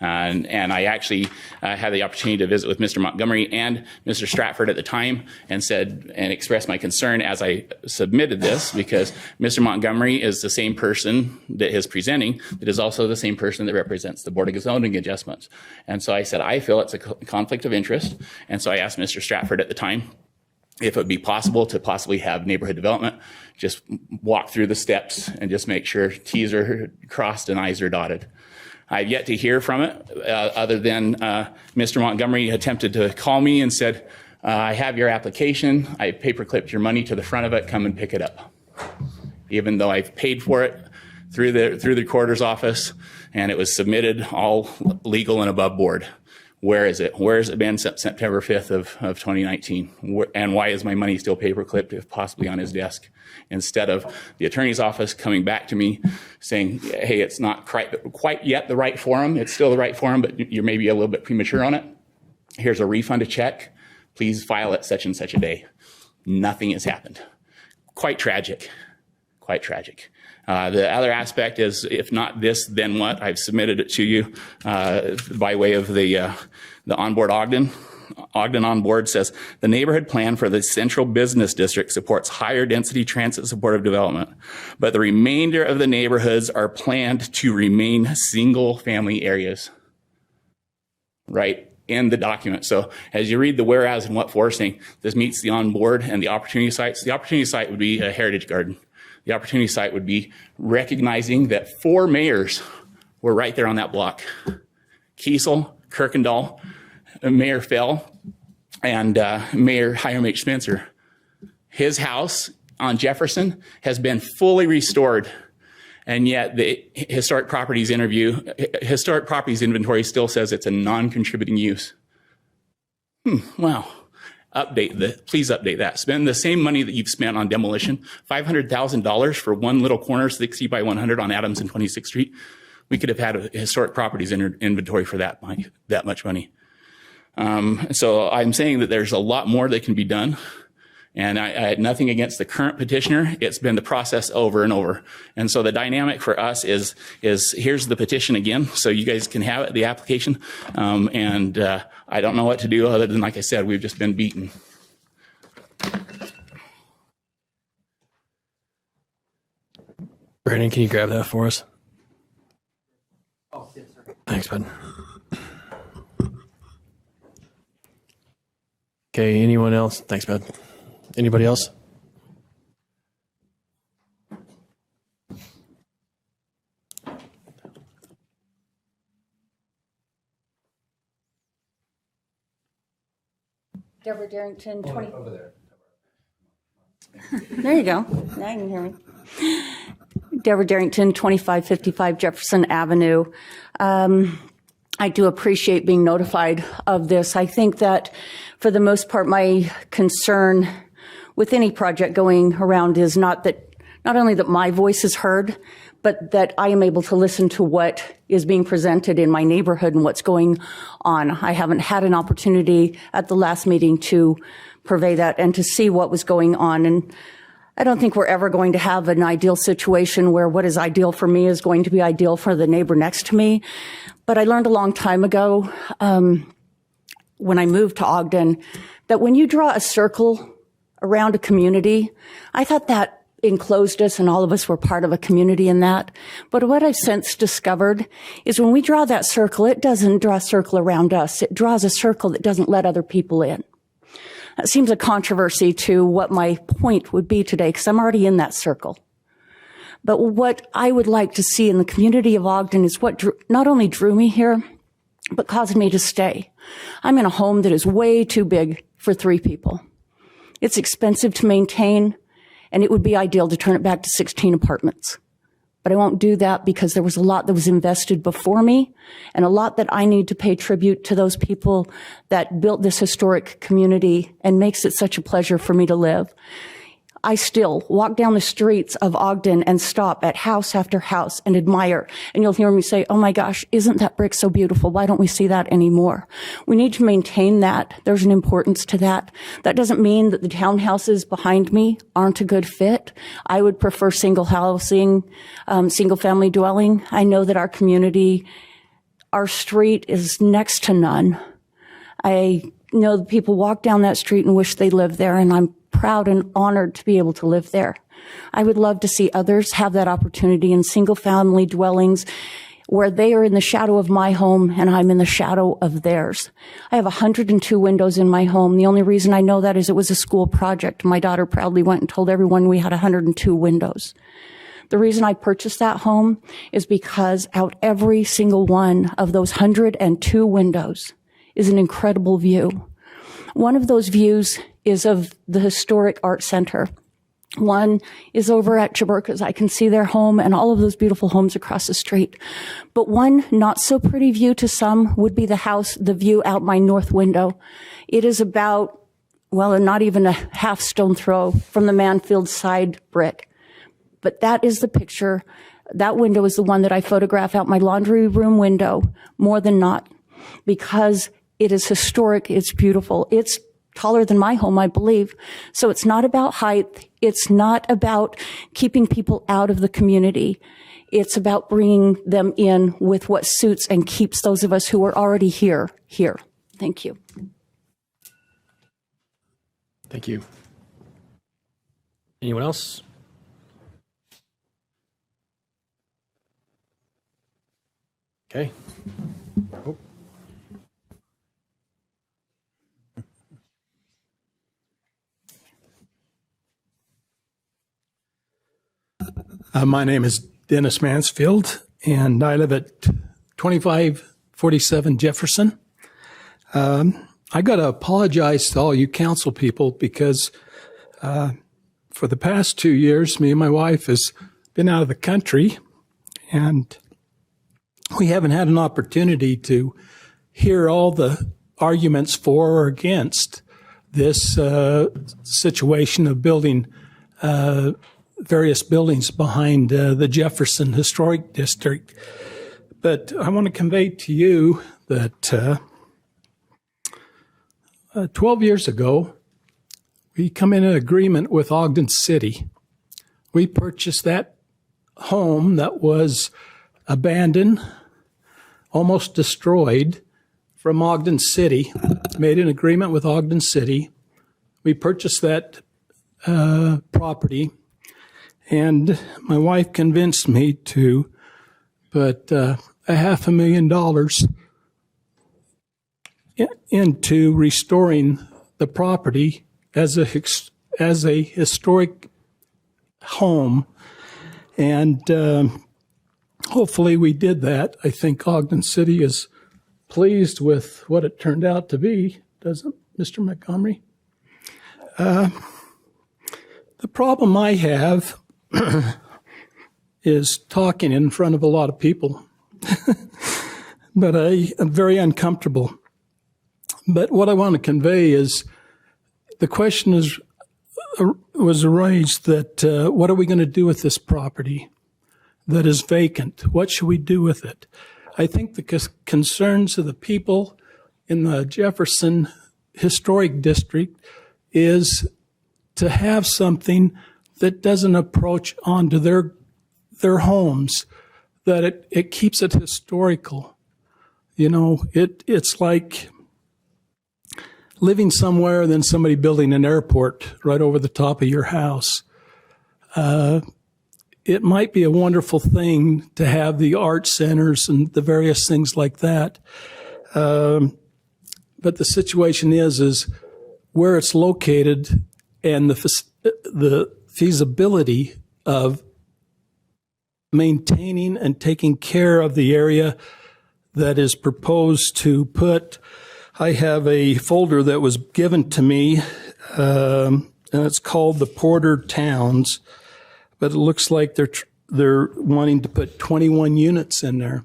And I actually had the opportunity to visit with Mr. Montgomery and Mr. Stratford at the time and expressed my concern as I submitted this, because Mr. Montgomery is the same person that is presenting, that is also the same person that represents the Board of Zoning Adjustments. And so I said, I feel it's a conflict of interest. And so I asked Mr. Stratford at the time if it would be possible to possibly have neighborhood development, just walk through the steps and just make sure T's are crossed and I's are dotted. I've yet to hear from it, other than Mr. Montgomery attempted to call me and said, I have your application. I paper-clipped your money to the front of it. Come and pick it up. Even though I've paid for it through the recorder's office, and it was submitted all legal and above board. Where is it? Where has it been since September 5th of 2019? And why is my money still paper-clipped, if possibly on his desk? Instead of the attorney's office coming back to me saying, hey, it's not quite yet the right forum. It's still the right forum, but you're maybe a little bit premature on it. Here's a refund, a check. Please file it such and such a day. Nothing has happened. Quite tragic. Quite tragic. The other aspect is, if not this, then what? I've submitted it to you by way of the onboard Ogden. Ogden on board says, the neighborhood plan for the central business district supports higher density transit supportive development, but the remainder of the neighborhoods are planned to remain single family areas. Right in the document. So as you read the whereas and what for, saying this meets the onboard and the opportunity sites, the opportunity site would be a heritage garden. The opportunity site would be recognizing that 4 mayors were right there on that block. Kiesel, Kirkendall, Mayor Fell, and Mayor Hiram H. Spencer. His house on Jefferson has been fully restored, and yet the historic properties inventory still says it's a non-contributing use. Wow. Please update that. Spend the same money that you've spent on demolition, $500,000 for one little corner, 60 by 100 on Adams and 26th Street. We could have had a historic properties inventory for that much money. So I'm saying that there's a lot more that can be done. And I had nothing against the current petitioner. It's been the process over and over. And so the dynamic for us is here's the petition again, so you guys can have it, the application. And I don't know what to do other than, like I said, we've just been beaten. Brandon, can you grab that for us? Oh, yes, sir. Thanks, bud. Okay, anyone else? Thanks, bud. Anybody else? Deborah Darrington, 20. Over there. There you go. Now you can hear me. Deborah Darrington, 2555 Jefferson Avenue. I do appreciate being notified of this. I think that for the most part, my concern with any project going around is not only that my voice is heard, but that I am able to listen to what is being presented in my neighborhood and what's going on. I haven't had an opportunity at the last meeting to purvey that and to see what was going on. And I don't think we're ever going to have an ideal situation where what is ideal for me is going to be ideal for the neighbor next to me. But I learned a long time ago, when I moved to Ogden, that when you draw a circle around a community, I thought that enclosed us and all of us were part of a community in that. But what I've since discovered is when we draw that circle, it doesn't draw a circle around us. It draws a circle that doesn't let other people in. That seems a controversy to what my point would be today, because I'm already in that circle. But what I would like to see in the community of Ogden is what not only drew me here, but caused me to stay. I'm in a home that is way too big for 3 people. It's expensive to maintain, and it would be ideal to turn it back to 16 apartments. But I won't do that because there was a lot that was invested before me and a lot that I need to pay tribute to those people that built this historic community and makes it such a pleasure for me to live. I still walk down the streets of Ogden and stop at house after house and admire. And you'll hear me say, oh my gosh, isn't that brick so beautiful? Why don't we see that anymore? We need to maintain that. There's an importance to that. That doesn't mean that the townhouses behind me aren't a good fit. I would prefer single housing, single family dwelling. I know that our community Our street is next to none. I know the people walk down that street and wish they lived there, and I'm proud and honored to be able to live there. I would love to see others have that opportunity in single-family dwellings where they are in the shadow of my home and I'm in the shadow of theirs. I have 102 windows in my home. The only reason I know that is it was a school project. My daughter proudly went and told everyone we had 102 windows. The reason I purchased that home is because out every single one of those 102 windows is an incredible view. One of those views is of the historic art center. One is over at Jaburka's. I can see their home and all of those beautiful homes across the street. But one not so pretty view to some would be the view out my north window. It is about, well, not even a half stone throw from the Manfield side brick. But that is the picture. That window is the one that I photograph out my laundry room window more than not, because it is historic. It's beautiful. It's taller than my home, I believe. So it's not about height. It's not about keeping people out of the community. It's about bringing them in with what suits and keeps those of us who are already here. Thank you. Thank you. Anyone else? Okay. Oh. My name is Dennis Mansfield, and I live at 2547 Jefferson. I got to apologize to all you council people because for the past 2 years, me and my wife has been out of the country, and we haven't had an opportunity to hear all the arguments for or against this situation of building various buildings behind the Jefferson Historic District. But I want to convey to you that 12 years ago, we come in an agreement with Ogden City. We purchased that home that was abandoned, almost destroyed, from Ogden City, made an agreement with Ogden City. We purchased that property, and my wife convinced me to put $500,000 into restoring the property as a historic home. And hopefully we did that. I think Ogden City is pleased with what it turned out to be, doesn't Mr. Montgomery? The problem I have is talking in front of a lot of people, but I am very uncomfortable. But what I want to convey is the question was raised that what are we going to do with this property that is vacant? What should we do with it? I think the concerns of the people in the Jefferson Historic District is to have something that doesn't approach onto their homes, that it keeps it historical. You know, it's like living somewhere and then somebody building an airport right over the top of your house. It might be a wonderful thing to have the art centers and the various things like that. But the situation is where it's located and the feasibility of maintaining and taking care of the area that is proposed to put. I have a folder that was given to me, and it's called the Porter Towns, but it looks like they're wanting to put 21 units in there.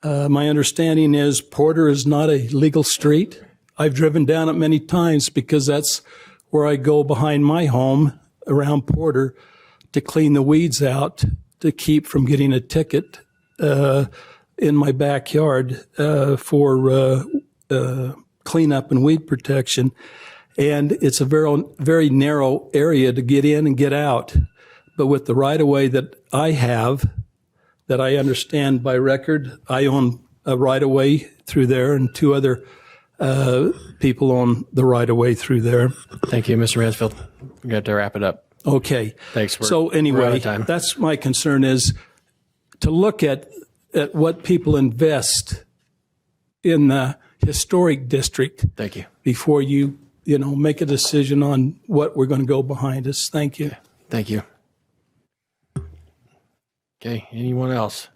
My understanding is Porter is not a legal street. I've driven down it many times because that's where I go behind my home around Porter to clean the weeds out to keep from getting a ticket in my backyard for cleanup and weed protection. And it's a very, very narrow area to get in and get out. But with the right-of-way that I have, that I understand by record, I own a right-of-way through there and 2 other people on the right-of-way through there. Thank you, Mr. Mansfield. We got to wrap it up. Okay. Thanks. So we're out anyway, of time. that's my concern, is to look at what people invest in the historic district. Thank you. Before you make a decision on what we're going to go behind us. Thank you. Thank you. Okay. Anyone else?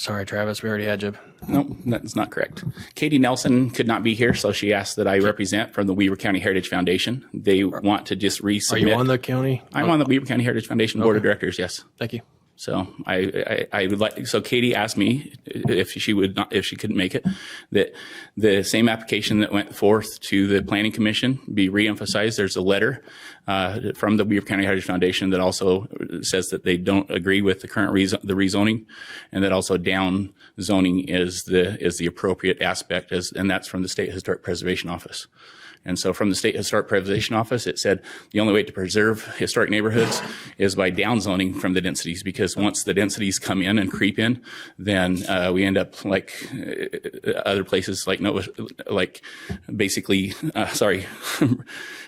Sorry, Travis, we already had you. No, that's not correct. Katie Nelson could not be here, so she asked that I represent from the Weaver County Heritage Foundation. They want to just resubmit. Are you on the county? I'm on the Weaver County Heritage Foundation Board of Directors, yes. Thank you. So I would like, so Katie asked me if she couldn't make it, that the same application that went forth to the Planning Commission be reemphasized. There's a letter from the Weaver County Heritage Foundation that also says that they don't agree with the current the rezoning, and that also down zoning is the appropriate aspect, and that's from the State Historic Preservation Office. And so from the State Historic Preservation Office, it said the only way to preserve historic neighborhoods is by downzoning from the densities, because once the densities come in and creep in, then we end up like other places like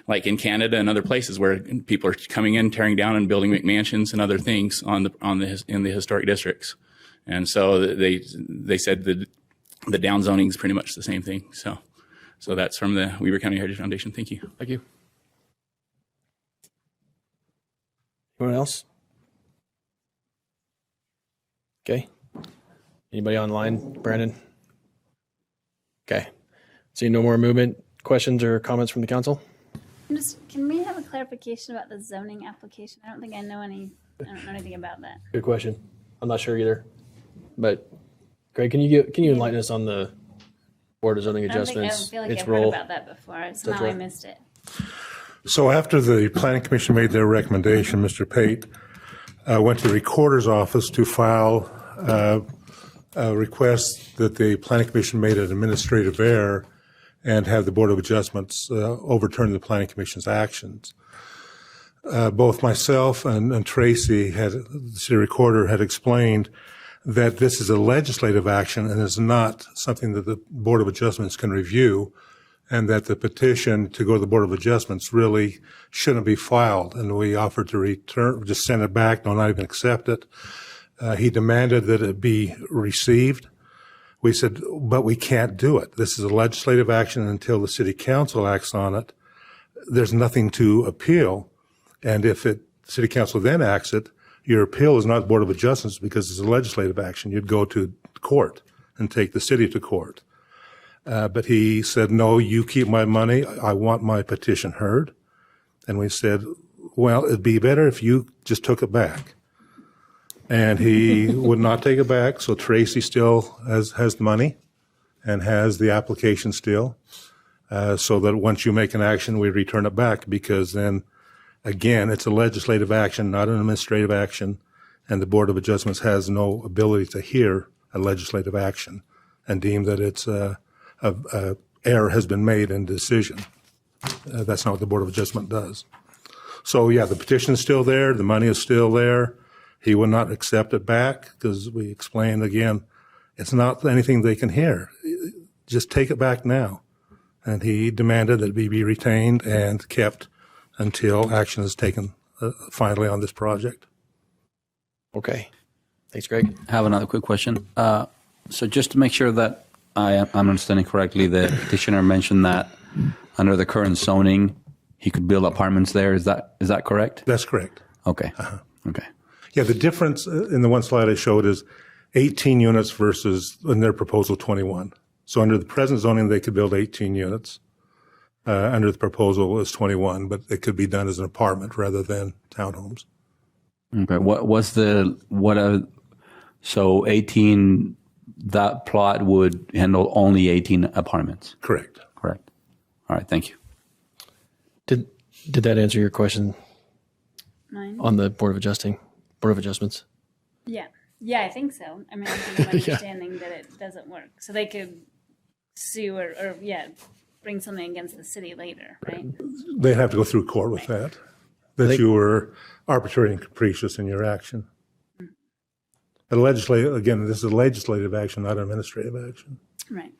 like in Canada and other places where people are coming in, tearing down and building McMansions and other things in the historic districts. And so they said that the downzoning is pretty much the same thing. So that's from the Weaver County Heritage Foundation. Thank you. Thank you. Anyone else? Okay. Anybody online, Brandon? Okay. See no more movement. Questions or comments from the council? Can we have a clarification about the zoning application? I don't think I know anything about that. Good question. I'm not sure either. But Greg, can you enlighten us on the Board of Zoning Adjustments? I feel like its I've role? heard about that before. Somehow I missed it. So after the Planning Commission made their recommendation, Mr. Pate went to the Recorder's Office to file a request that the Planning Commission made an administrative error and have the Board of Adjustments overturn the Planning Commission's actions. Both myself and Tracy, the city recorder, had explained that this is a legislative action and is not something that the Board of Adjustments can review, and that the petition to go to the Board of Adjustments really shouldn't be filed. And we offered to just send it back, not even accept it. He demanded that it be received. We said, but we can't do it. This is a legislative action until the city council acts on it. There's nothing to appeal. And if city council then acts it, your appeal is not Board of Adjustments because it's a legislative action. You'd go to court and take the city to court. But he said, no, you keep my money. I want my petition heard. And we said, well, it'd be better if you just took it back. And he would not take it back. So Tracy still has the money and has the application still. So that once you make an action, we return it back, because then again, it's a legislative action, not an administrative action, and the Board of Adjustments has no ability to hear a legislative action and deem that it's a error has been made in decision. That's not what the Board of Adjustment does. So yeah, the petition is still there, the money is still there. He will not accept it back because we explained again, it's not anything they can hear. Just take it back now. And he demanded that it be retained and kept until action is taken finally on this project. Okay. Thanks, Greg. I have another quick question. So just to make sure that I'm understanding correctly, the petitioner mentioned that under the current zoning, he could build apartments there. Is that correct? That's correct. Okay. Uh-huh. Okay. Yeah, the difference in the one slide I showed is 18 units versus in their proposal 21. So under the present zoning, they could build 18 units. Under the proposal is 21, but it could be done as an apartment rather than townhomes. Okay. So 18, that plot would handle only 18 apartments? Correct. All right. Thank you. Did that answer your question? Mine? On the Board of Adjustments? Yeah. Yeah, I think so. I mean, I think I'm understanding that it doesn't work. So they could sue or bring something against the city later, right? They'd have to go through court with that you were arbitrary and capricious in your action. But legislative, again, this is a legislative action, not administrative action. Right.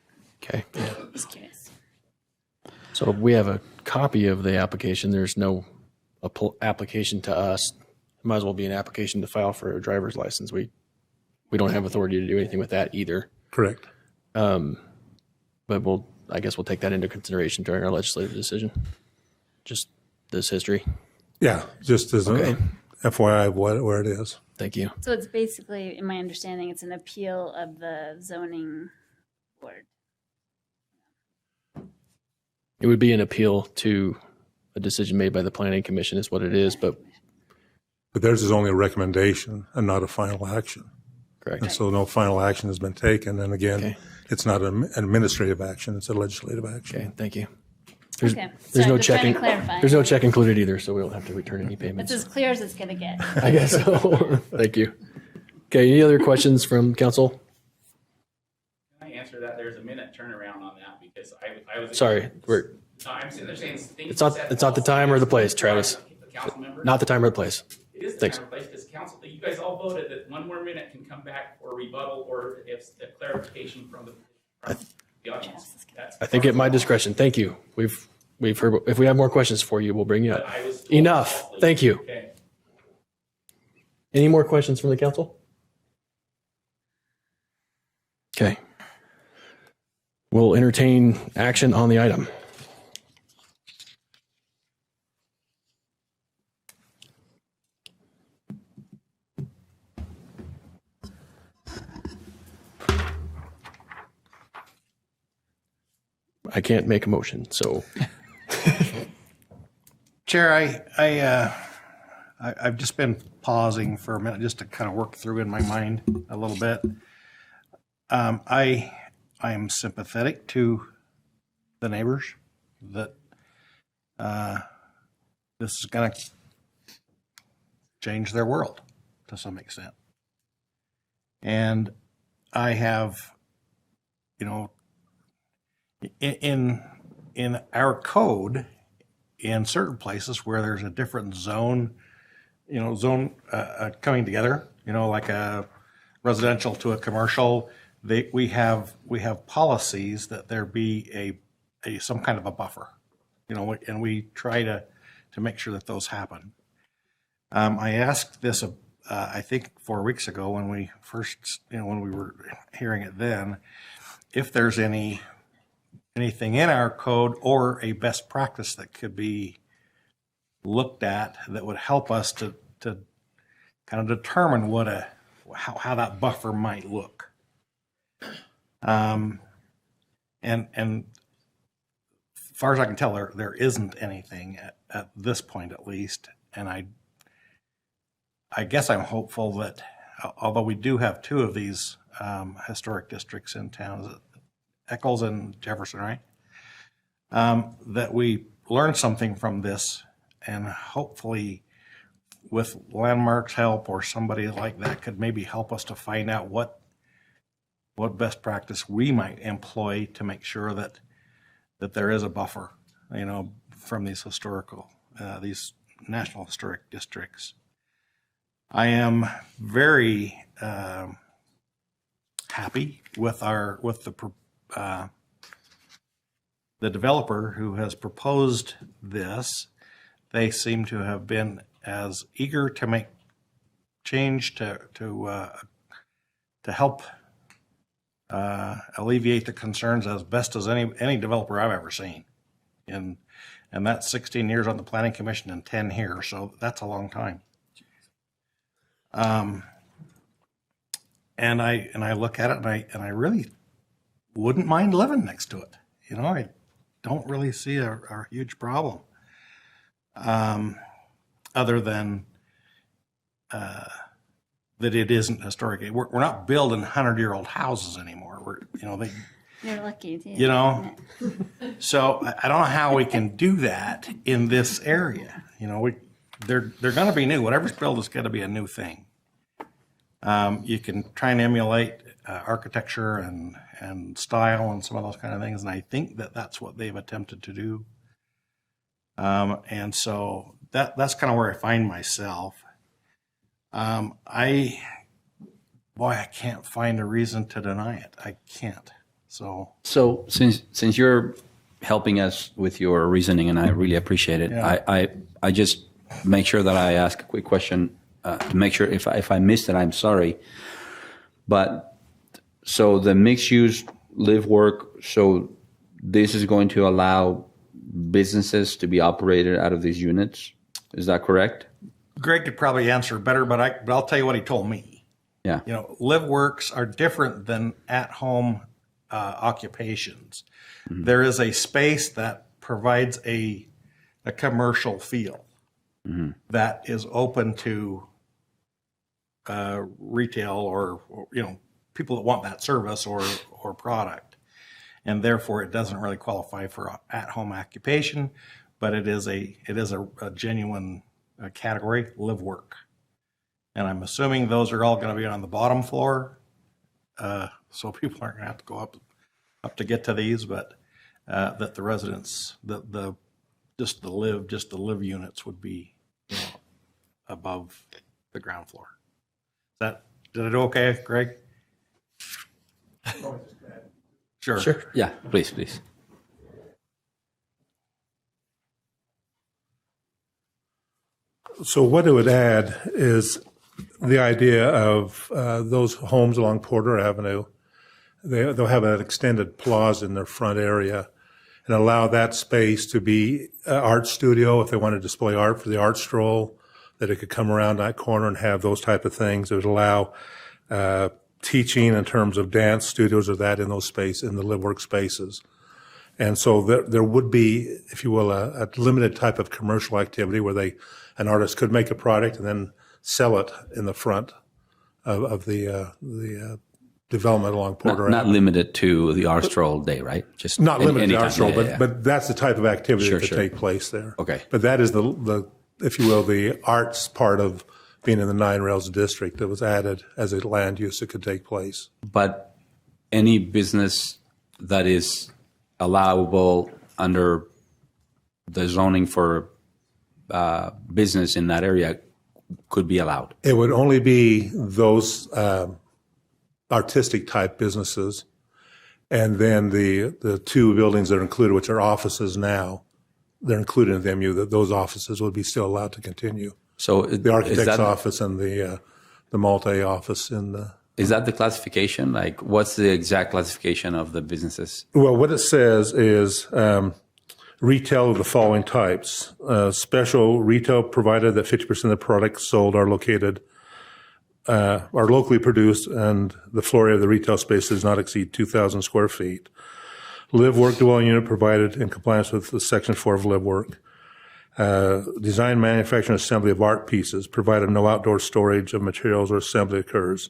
Okay. Just curious. So we have a copy of the application. There's no application to us. It might as well be an application to file for a driver's license. We don't have authority to do anything with that either. Correct. But I guess we'll take that into consideration during our legislative decision. Just this history. Yeah, just as Okay. a FYI of where it is. Thank you. So it's basically, in my understanding, it's an appeal of the zoning board. It would be an appeal to a decision made by the planning commission is what it is, but theirs is only a recommendation and not a final action. correct. And so no final action has been taken. And again, Okay. it's not an administrative action, it's a legislative action. Okay, thank you. There's, Okay. there's So no I'm just trying check. to clarify. There's no check included either, so we don't have to return any It's payments. as clear as it's going to get. I guess so. Thank you. Okay, any other questions from council? Can I answer that? There's a minute turnaround on that because I was. Sorry, No, I'm sitting there saying things. it's not the time or the place, Travis. The council member. Not the time or the place. It is the Thanks. time and place because council, you guys all voted that one more minute can come back for rebuttal or if the clarification from the audience. That's I think at my discretion. Thank you. We've heard. If we have more questions for you, we'll bring you up. I was told Enough. that, please. Thank you. Okay. Any more questions from the council? Okay. We'll entertain action on the item. I can't make a motion, so Chair, I've just been pausing for a minute just to kind of work through in my mind a little bit. I am sympathetic to the neighbors that this is going to change their world to some extent. And I have, in our code, in certain places where there's a different zone coming together, like a residential to a commercial, we have policies that there be some kind of a buffer, and we try to make sure that those happen. I asked this, I think 4 weeks ago when we first, when we were hearing it then, if there's anything in our code or a best practice that could be looked at that would help us to kind of determine how that buffer might look. And as far as I can tell, there isn't anything at this point, at least. And I guess I'm hopeful that although we do have two of these historic districts in town, is it Eccles and Jefferson, right? That we learn something from this, and hopefully with Landmark's help or somebody like that could maybe help us to find out what best practice we might employ to make sure that there is a buffer, from these these national historic districts. I am very happy with the developer who has proposed this. They seem to have been as eager to make change to help alleviate the concerns as best as any developer I've ever seen. And that's 16 years on the Planning Commission and 10 here, so that's a long time. And I look at it and I really wouldn't mind living next to it. I don't really see a huge problem. Other than that it isn't historic. We're not building 100-year-old houses anymore. You're lucky, too. So I don't know how we can do that in this area. They're going to be new. Whatever's built is going to be a new thing. You can try and emulate architecture and style and some of those kind of things, and I think that's what they've attempted to do. And so that's kind of where I find myself. I boy, I can't find a reason to deny it. I can't. So since you're helping us with your reasoning, and I really appreciate it, Yeah. I just make sure that I ask a quick question to make sure if I missed it, I'm sorry. But so the mixed use live work, so this is going to allow businesses to be operated out of these units. Is that correct? Greg could probably answer better, but I'll tell you what he told me. Yeah. You know, live works are different than at-home occupations. Mm-hmm. There is a space that provides a commercial feel Mm-hmm. that is open to retail or people that want that service or product, and therefore it doesn't really qualify for at-home occupation, but it is a genuine category, live work. And I'm assuming those are all going to be on the bottom floor, so people aren't going to have to go up to get to these, but that the residents, the live units would be above the ground floor. Did I do okay, Greg? Sure. Yeah, please. So what it would add is the idea of those homes along Porter Avenue. They'll have an extended plaza in their front area and allow that space to be an art studio if they want to display art for the art stroll, that it could come around that corner and have those type of things. It would allow teaching in terms of dance studios or that in those spaces, in the live work spaces. And so there would be, if you will, a limited type of commercial activity where an artist could make a product and then sell it in the front of the development along Porter Avenue. Not limited to the art stroll day, right? Just not limited to art stroll, yeah. but that's the type of activity Sure, that could take place there. Okay. But that is the if you will, the arts part of being in the Nine Rails district that was added as a land use that could take place. But any business that is allowable under the zoning for business in that area could be allowed. It would only be those artistic type businesses, and then the two buildings that are included, which are offices now, they're included in the MU. That those offices would be still allowed to continue. So the architect's office and the multi office in the. Is that the classification? Like, what's the exact classification of the businesses? Well, what it says is retail of the following types. Special retail provided that 50% of the products sold are locally produced and the floor area of the retail space does not exceed 2,000 square feet. Live work dwelling unit provided in compliance with the Section 4 of live work. Design, manufacture, and assembly of art pieces, provided no outdoor storage of materials or assembly occurs.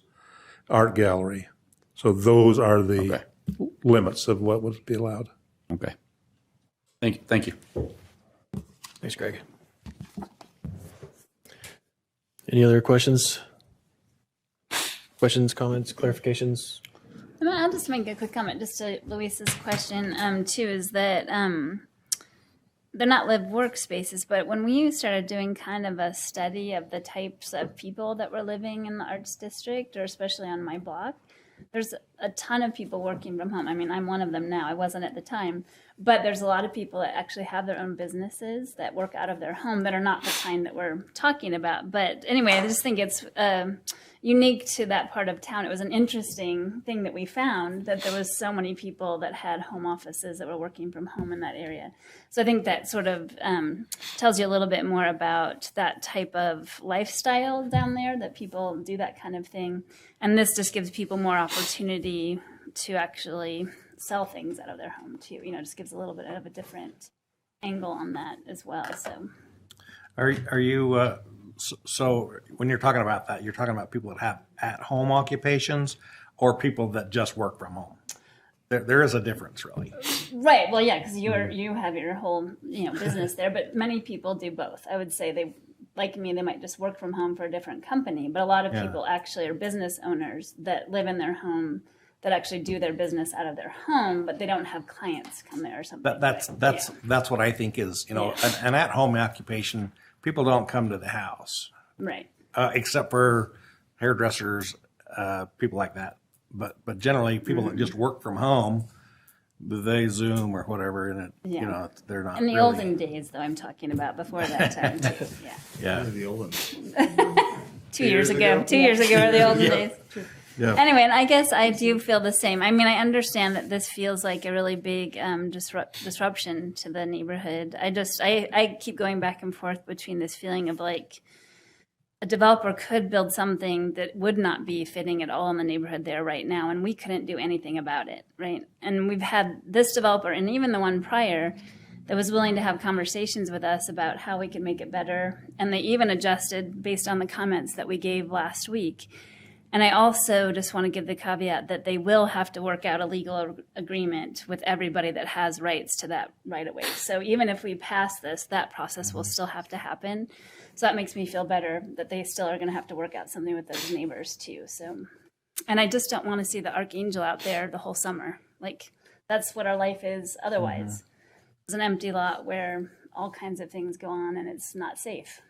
Art gallery. So those are the limits of what would be allowed. Okay. Thank you. Thanks, Greg. Any other questions? Questions, comments, clarifications? I'll just make a quick comment just to Luis's question, too, is that they're not live workspaces, but when we started doing kind of a study of the types of people that were living in the arts district, or especially on my block, there's a ton of people working from home. I mean, I'm one of them now. I wasn't at the time. But there's a lot of people that actually have their own businesses that work out of their home that are not the kind that we're talking about. But anyway, I just think it's unique to that part of town. It was an interesting thing that we found, that there was so many people that had home offices that were working from home in that area. So I think that sort of tells you a little bit more about that type of lifestyle down there, that people do that kind of thing. And this just gives people more opportunity to actually sell things out of their home too. You know, just gives a little bit of a different angle on that as well. So, are you so when you're talking about that, you're talking about people that have at-home occupations or people that just work from home? There is a difference, really. Right. Well, yeah, because you have your whole business there, but many people do both. I would say they, like me, they might just work from home for a different company, but a lot of people actually are business owners that live in their home, that actually do their business out of their home, but they don't have clients come there or something. That's what I think is, an at-home occupation. People don't come to the house, right? Except for hairdressers people like that. But generally, people that just work from home, they Zoom or whatever, and it, Yeah. you know, they're not In the really, olden days, though, I'm talking about before that time, too. Yeah. yeah. The old ones. 2 years ago. 2 years ago were the olden days. Yeah. Anyway, and I guess I do feel the same. I mean, I understand that this feels like a really big disruption to the neighborhood. I keep going back and forth between this feeling of like a developer could build something that would not be fitting at all in the neighborhood there right now, and we couldn't do anything about it, right? And we've had this developer, and even the one prior, that was willing to have conversations with us about how we could make it better. And they even adjusted based on the comments that we gave last week. And I also just want to give the caveat that they will have to work out a legal agreement with everybody that has rights to that right of way. So even if we pass this, that process will still have to happen. So that makes me feel better that they still are going to have to work out something with those neighbors too. So, and I just don't want to see the archangel out there the whole summer. Like that's what our life is otherwise. It's an empty lot where all kinds of things go on and it's not safe.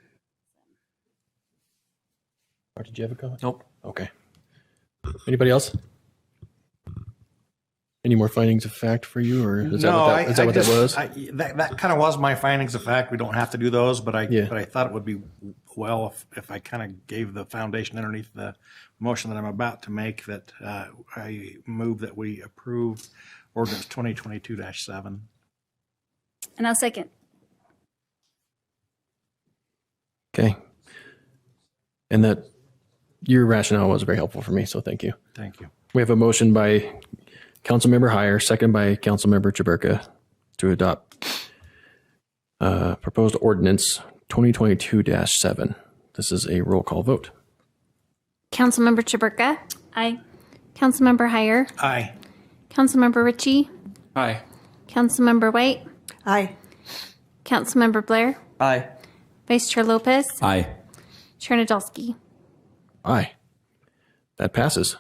Or did you have a comment? Nope. Okay. Anybody else? Any more findings of fact for you, or is that what that was? That kind of was my findings of fact. We don't have to do those, but I thought it would be well if I kind of gave the foundation underneath the motion that I'm about to make, that I move that we approve ordinance 2022-7. And I'll second. Okay. And that your rationale was very helpful for me, so thank you. Thank you. We have a motion by Councilmember Heyer, second by Councilmember Chaburka, to adopt proposed ordinance 2022-7. This is a roll call vote. Councilmember Chaburka. Aye. Councilmember Heyer. Aye. Councilmember Ritchie. Aye. Councilmember White. Aye. Councilmember Blair. Aye. Vice Chair Lopez. Aye. Chair Nadolski. Aye. That passes.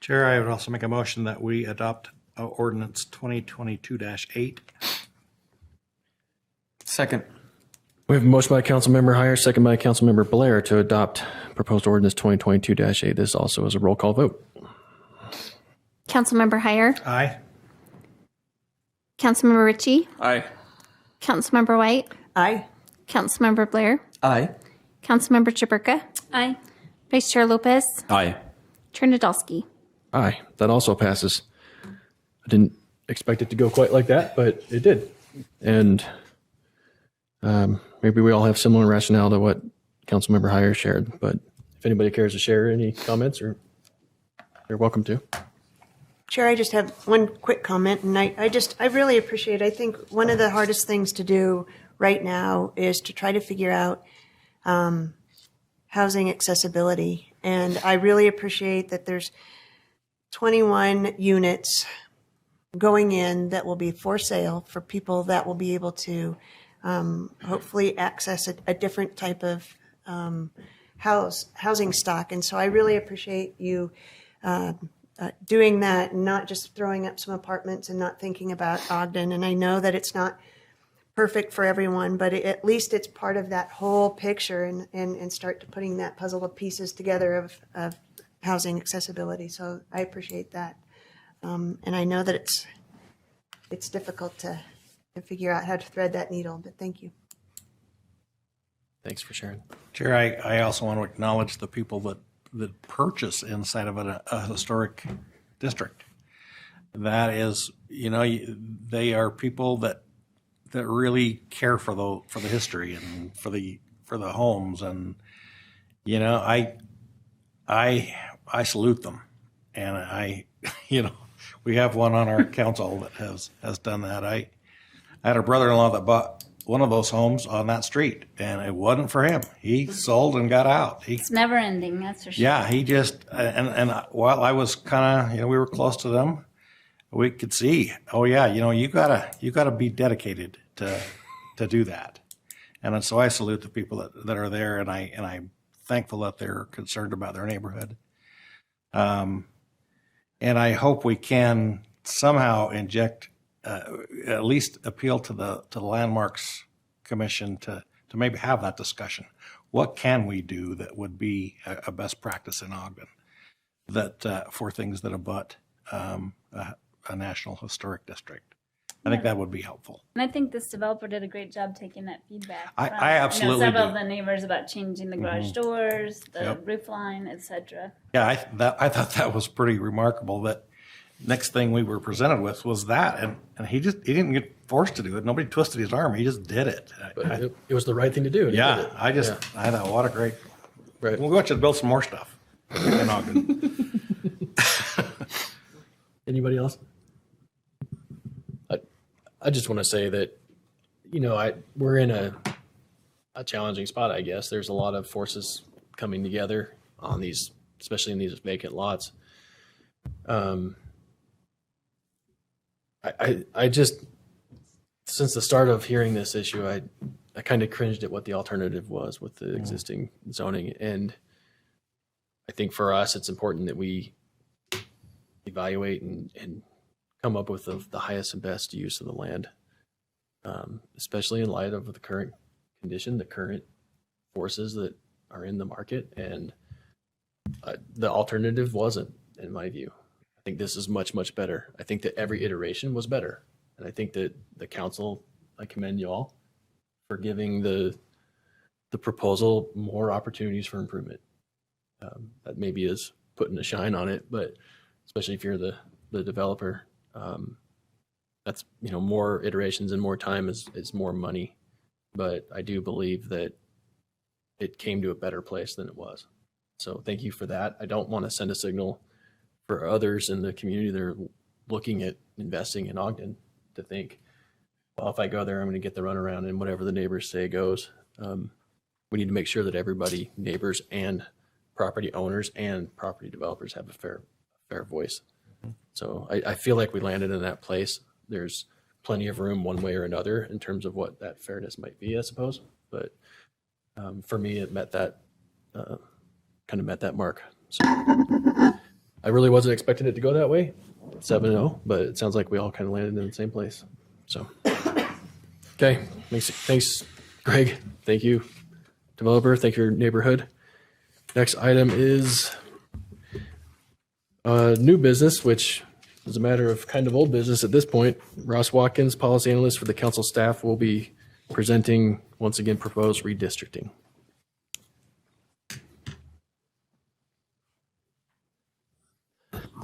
Chair, I would also make a motion that we adopt ordinance 2022-8. Second. We have a motion by Councilmember Heyer, second by Councilmember Blair, to adopt proposed ordinance 2022-8. This also is a roll call vote. Councilmember Heyer. Aye. Councilmember Ritchie. Aye. Councilmember White. Aye. Councilmember Blair. Aye. Councilmember Chaburka. Aye. Vice Chair Lopez. Aye. Chair Nadolski. Aye. That also passes. I didn't expect it to go quite like that, but it did. And maybe we all have similar rationale to what Councilmember Heyer shared, but if anybody cares to share any comments, or you're welcome to. Chair, I just have one quick comment, and I really appreciate, I think one of the hardest things to do right now is to try to figure out housing accessibility. And I really appreciate that there's 21 units going in that will be for sale for people that will be able to hopefully access a different type of housing stock. And so I really appreciate you doing that and not just throwing up some apartments and not thinking about Ogden. And I know that it's not perfect for everyone, but at least it's part of that whole picture and start to putting that puzzle of pieces together of housing accessibility. So I appreciate that. And I know that it's difficult to figure out how to thread that needle, but thank you. Thanks for sharing. Chair, I also want to acknowledge the people that purchase inside of a historic district. That is, they are people that really care for the history and for the homes, and I salute them, and we have one on our council that has done that. I had a brother-in-law that bought one of those homes on that street, and it wasn't for him. He sold and got out. It's never ending, that's for sure. Yeah, he just, and while I was kind of, we were close to them, we could see, oh yeah, you gotta be dedicated to do that. And so I salute the people that are there, and I'm thankful that they're concerned about their neighborhood. And I hope we can somehow inject, at least appeal to the Landmarks Commission to maybe have that discussion. what can we do that would be a best practice in Ogden that for things that abut a national historic district. I think that would be helpful. And I think this developer did a great job taking that feedback. I from, absolutely several do. of the neighbors about changing the garage doors, the Yep. roof line, etc. Yeah, I thought that was pretty remarkable. That next thing we were presented with was that, and he didn't get forced to do it. Nobody twisted his arm. He just did it. But it was the right thing to do. and he did Yeah, it. I thought, what a great. Right. We'll go out to build some more stuff in Ogden. Anybody else? I just want to say that, we're in a challenging spot, I guess. There's a lot of forces coming together on these, especially in these vacant lots. I just, since the start of hearing this issue, I kind of cringed at what the alternative was with the existing zoning. And I think for us, it's important that we evaluate and come up with the highest and best use of the land, especially in light of the current condition, the current forces that are in the market. And the alternative wasn't, in my view. I think this is much, much better. I think that every iteration was better. And I think that the council, I commend you all for giving the proposal more opportunities for improvement. That maybe is putting a shine on it, but especially if you're the developer, that's, more iterations and more time is more money. But I do believe that it came to a better place than it was. So thank you for that. I don't want to send a signal for others in the community that are looking at investing in Ogden to think, well, if I go there, I'm going to get the runaround and whatever the neighbors say goes. We need to make sure that everybody, neighbors and property owners and property developers, have a fair voice. So I feel like we landed in that place. There's plenty of room one way or another in terms of what that fairness might be, I suppose. But for me, it met that, kind of met that mark. So I really wasn't expecting it to go that way, 7-0, but it sounds like we all kind of landed in the same place. So, okay, thanks, Greg. Thank you, developer. Thank you, neighborhood. Next item is new business, which is a matter of kind of old business at this point. Ross Watkins, policy analyst for the council staff, will be presenting, once again, proposed redistricting.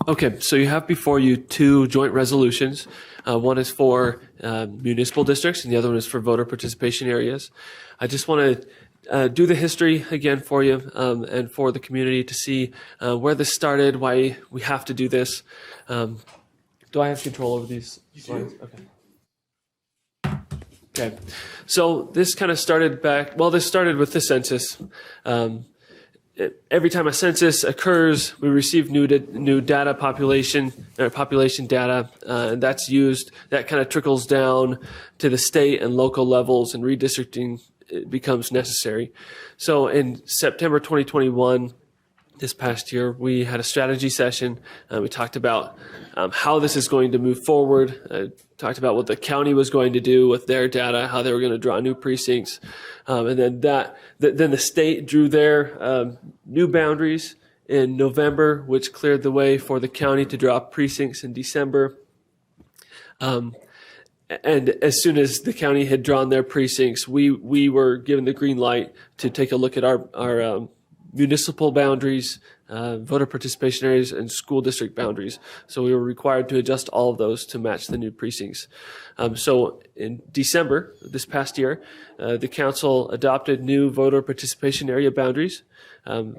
Okay, so you have before you two joint resolutions. One is for municipal districts and the other one is for voter participation areas. I just want to do the history again for you and for the community to see where this started, why we have to do this. Do I have control over these slides? Okay. Okay, so this kind of started this started with the census. Every time a census occurs, we receive new data, population data, and that's used. That kind of trickles down to the state and local levels, and redistricting becomes necessary. So in September 2021, this past year, we had a strategy session. We talked about how this is going to move forward. Talked about what the county was going to do with their data, how they were going to draw new precincts, and then then the state drew their new boundaries in November, which cleared the way for the county to draw precincts in December. And as soon as the county had drawn their precincts, we were given the green light to take a look at our municipal boundaries, voter participation areas, and school district boundaries. So we were required to adjust all of those to match the new precincts. So in December this past year, the council adopted new voter participation area boundaries,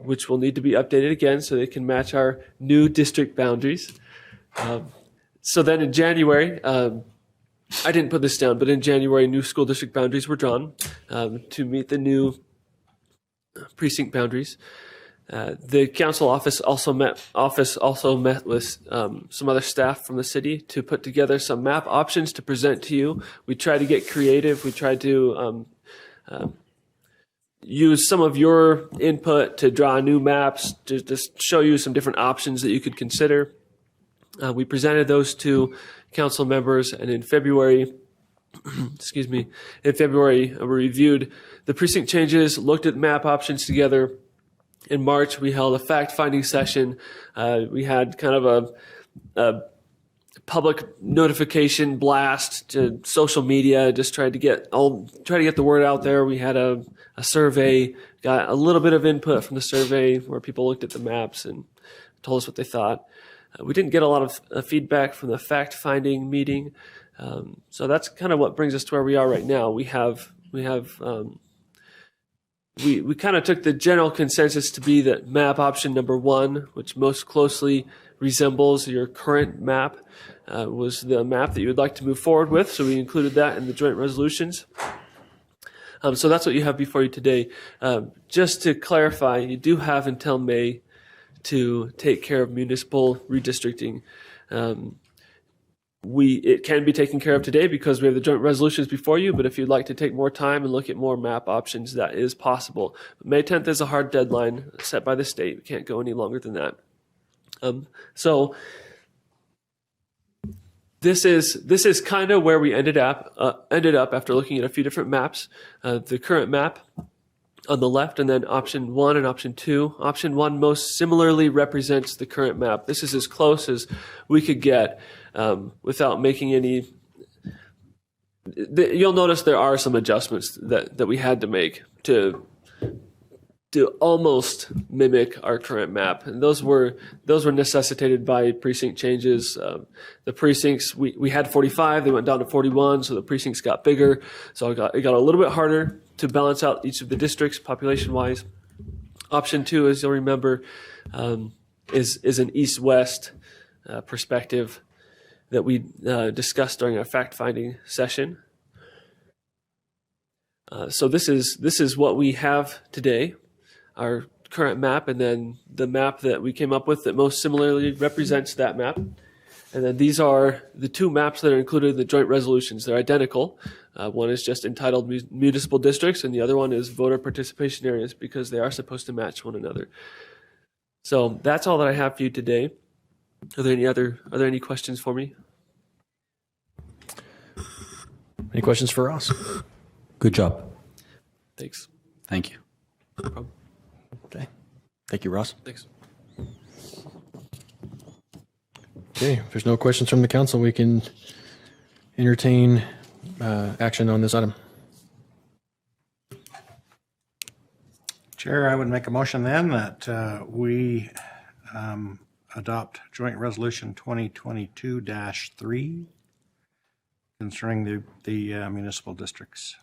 which will need to be updated again so they can match our new district boundaries. So then in January, I didn't put this down, but in January, new school district boundaries were drawn to meet the new precinct boundaries. The council office also met with some other staff from the city to put together some map options to present to you. We tried to get creative. We tried to use some of your input to draw new maps to just show you some different options that you could consider. We presented those to council members, and in February, excuse me, in February, we reviewed the precinct changes, looked at map options together. In March, we held a fact-finding session. We had kind of a public notification blast to social media, just tried to get the word out there. We had a survey, got a little bit of input from the survey where people looked at the maps and told us what they thought. We didn't get a lot of feedback from the fact-finding meeting. So that's kind of what brings us to where we are right now. We kind of took the general consensus to be that map option number 1, which most closely resembles your current map, was the map that you would like to move forward with. So we included that in the joint resolutions. So that's what you have before you today. Just to clarify, you do have until May to take care of municipal redistricting. It can be taken care of today because we have the joint resolutions before you, but if you'd like to take more time and look at more map options, that is possible. May 10th is a hard deadline set by the state. We can't go any longer than that. So this is kind of where we ended up after looking at a few different maps. The current map on the left, and then option 1 and option 2. Option 1 most similarly represents the current map. This is as close as we could get without making any. You'll notice there are some adjustments that we had to make to almost mimic our current map, and those were necessitated by precinct changes. The precincts we had 45, they went down to 41, so the precincts got bigger. So it got a little bit harder to balance out each of the districts population-wise. Option 2, as you'll remember, is an east-west perspective that we discussed during our fact-finding session. So this is what we have today, our current map, and then the map that we came up with that most similarly represents that map. And then these are the 2 maps that are included in the joint resolutions. They're identical. One is just entitled municipal districts, and the other one is voter participation areas because they are supposed to match one another. So that's all that I have for you today. Are there any questions for me? Any questions for Ross? Good job. Thanks. Thank you. No problem. Okay. Thank you, Ross. Thanks. Okay, if there's no questions from the council, we can entertain action on this item. Chair, I would make a motion then that we adopt Joint Resolution 2022-3 concerning the municipal districts.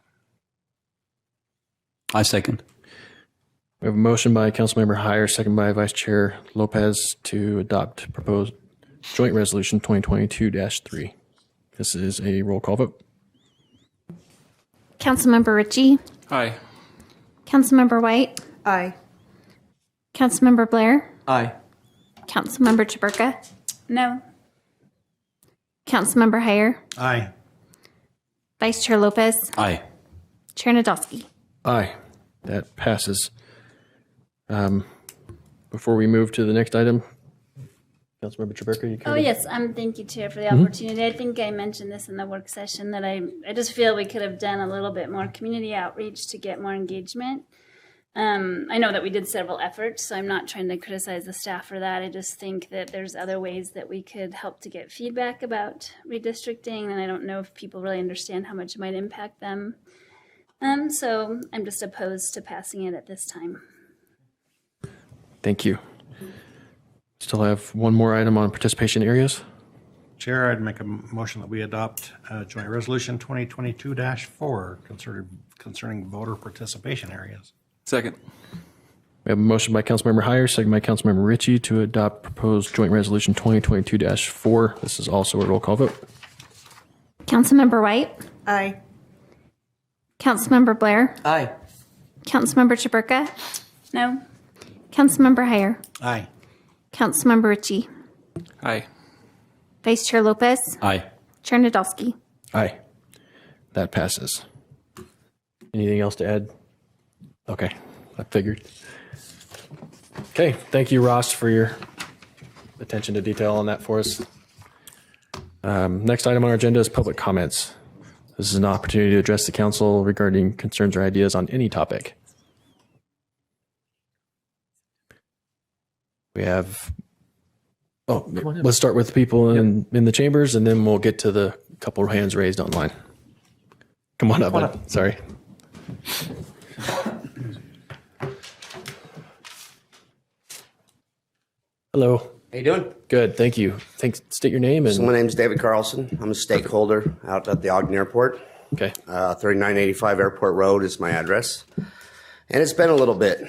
I second. We have a motion by Councilmember Heyer, second by Vice Chair Lopez to adopt proposed Joint Resolution 2022-3. This is a roll call vote. Councilmember Ritchie. Aye. Councilmember White. Aye. Councilmember Blair. Aye. Councilmember Chaburka. No. Councilmember Heyer. Aye. Vice Chair Lopez. Aye. Chair Nadolski. Aye. That passes. Before we move to the next item, Councilmember Chaburka, you care to- Yes. Thank you, Chair, for the opportunity. I think I mentioned this in the work session that I just feel we could have done a little bit more community outreach to get more engagement. I know that we did several efforts, so I'm not trying to criticize the staff for that. I just think that there's other ways that we could help to get feedback about redistricting, and I don't know if people really understand how much it might impact them. So I'm just opposed to passing it at this time. Thank you. Still have one more item on participation areas. Chair, I'd make a motion that we adopt Joint Resolution 2022-4 concerning voter participation areas. Second. We have a motion by Councilmember Heyer, second by Councilmember Ritchie to adopt proposed Joint Resolution 2022-4. This is also a roll call vote. Councilmember White. Aye. Councilmember Blair. Aye. Councilmember Chaburka. No. Councilmember Heyer. Aye. Councilmember Ritchie. Aye. Vice Chair Lopez. Aye. Chair Nadolski. Aye. That passes. Anything else to add? Okay, I figured. Okay, thank you, Ross, for your attention to detail on that for us. Next item on our agenda is public comments. This is an opportunity to address the council regarding concerns or ideas on any topic. We have, let's start with people in the chambers, and then we'll get to the couple of hands raised online. Come on up, bud. Sorry. Hello. How you doing? Good, thank you. State your name. So my name's David Carlson. I'm a stakeholder out at the Ogden Airport. Okay. 3985 Airport Road is my address. And it's been a little bit.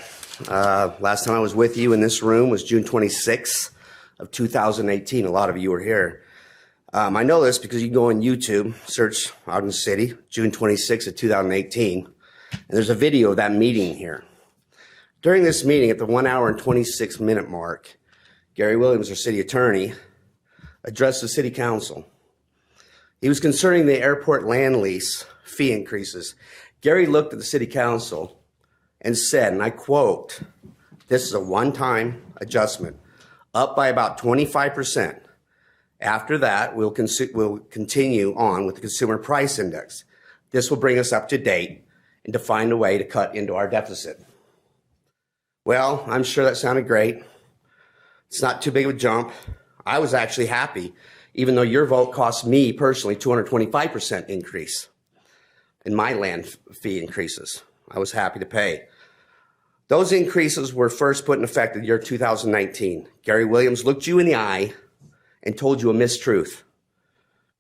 Last time I was with you in this room was June 26th of 2018. A lot of you were here. I know this because you go on YouTube, search Ogden City, June 26th of 2018, and there's a video of that meeting here. During this meeting, at the 1 hour and 26 minute mark, Gary Williams, our city attorney, addressed the city council. He was concerning the airport land lease fee increases. Gary looked at the city council and said, and I quote, "This is a one-time adjustment, up by about 25%. After that, we'll continue on with the consumer price index. This will bring us up to date and to find a way to cut into our deficit." Well, I'm sure that sounded great. It's not too big of a jump. I was actually happy, even though your vote cost me personally 225% increase in my land fee increases. I was happy to pay. Those increases were first put in effect in the year 2019. Gary Williams looked you in the eye and told you a mistruth.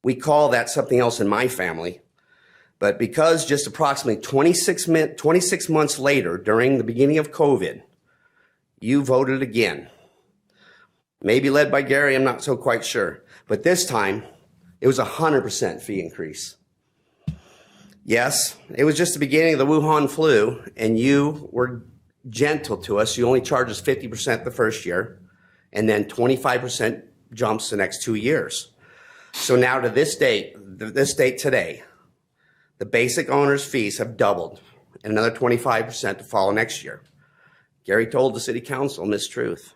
We call that something else in my family, but because just approximately 26 months later, during the beginning of COVID, you voted again. Maybe led by Gary, I'm not so quite sure. But this time, it was a 100% fee increase. Yes, it was just the beginning of the Wuhan flu, and you were gentle to us. You only charged us 50% the first year, and then 25% jumps the next 2 years. So now to this date today, the basic owner's fees have doubled, and another 25% to follow next year. Gary told the city council mistruth.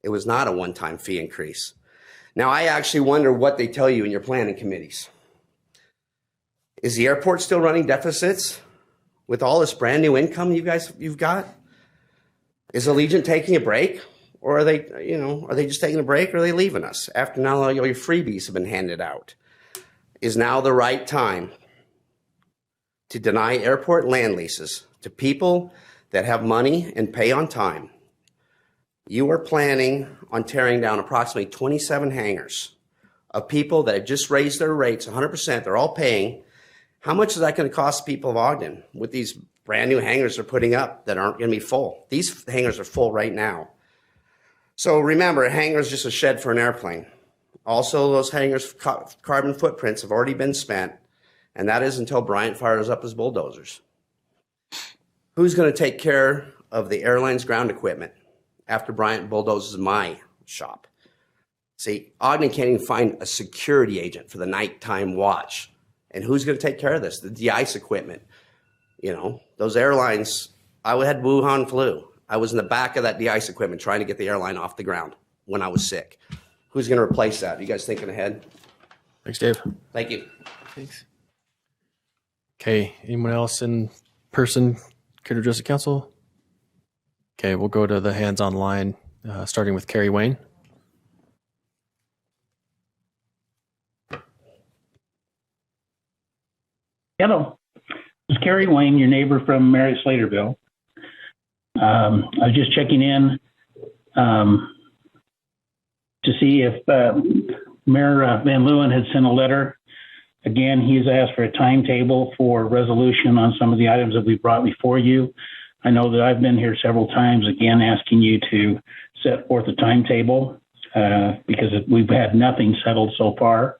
It was not a one-time fee increase. Now, I actually wonder what they tell you in your planning committees. Is the airport still running deficits with all this brand new income you've got? Is Allegiant taking a break? Or are they just taking a break, or are they leaving us after now all your freebies have been handed out? Is now the right time to deny airport land leases to people that have money and pay on time? You are planning on tearing down approximately 27 hangars of people that have just raised their rates 100%. They're all paying. How much is that going to cost people of Ogden with these brand new hangars they're putting up that aren't going to be full? These hangars are full right now. So remember, a hangar is just a shed for an airplane. Also, those hangars' carbon footprints have already been spent, and that is until Bryant fires up his bulldozers. Who's going to take care of the airline's ground equipment after Bryant bulldozes my shop? See, Ogden can't even find a security agent for the nighttime watch. And who's going to take care of this? The de-ice equipment. You know, those airlines, I had Wuhan flu. I was in the back of that de-ice equipment trying to get the airline off the ground when I was sick. Who's going to replace that? You guys thinking ahead? Thanks, Dave. Thank you. Thanks. Okay, anyone else in person could address the council? Okay, we'll go to the hands online, starting with Carrie Wayne. Hello, this is Kerry Wayne, your neighbor from Marriott Slaterville. I was just checking in to see if Mayor Van Leeuwen had sent a letter. Again, he's asked for a timetable for resolution on some of the items that we brought before you. I know that I've been here several times, again, asking you to set forth a timetable because we've had nothing settled so far.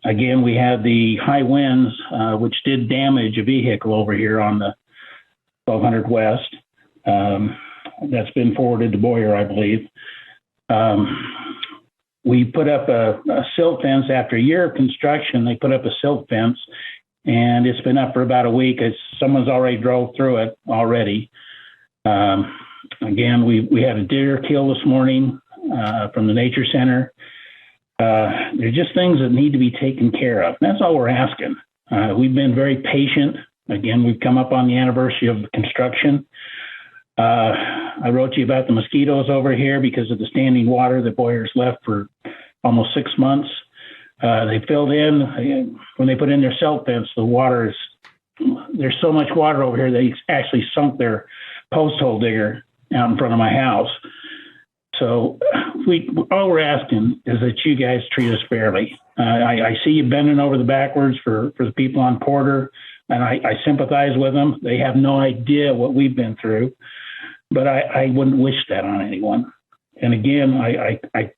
Again, we had the high winds, which did damage a vehicle over here on the 1200 West. That's been forwarded to Boyer, I believe. We put up a silt fence after a year of construction. They put up a silt fence, and it's been up for about a week. Someone's already drove through it already. Again, we had a deer kill this morning from the nature center. There's just things that need to be taken care of. That's all we're asking. We've been very patient. Again, we've come up on the anniversary of the construction. I wrote you about the mosquitoes over here because of the standing water that Boyer's left for almost 6 months. They filled in, when they put in their silt fence, there's so much water over here, they actually sunk their post hole digger out in front of my house. So all we're asking is that you guys treat us fairly. I see you bending over the backwards for the people on Porter, and I sympathize with them. They have no idea what we've been through, but I wouldn't wish that on anyone. And again, I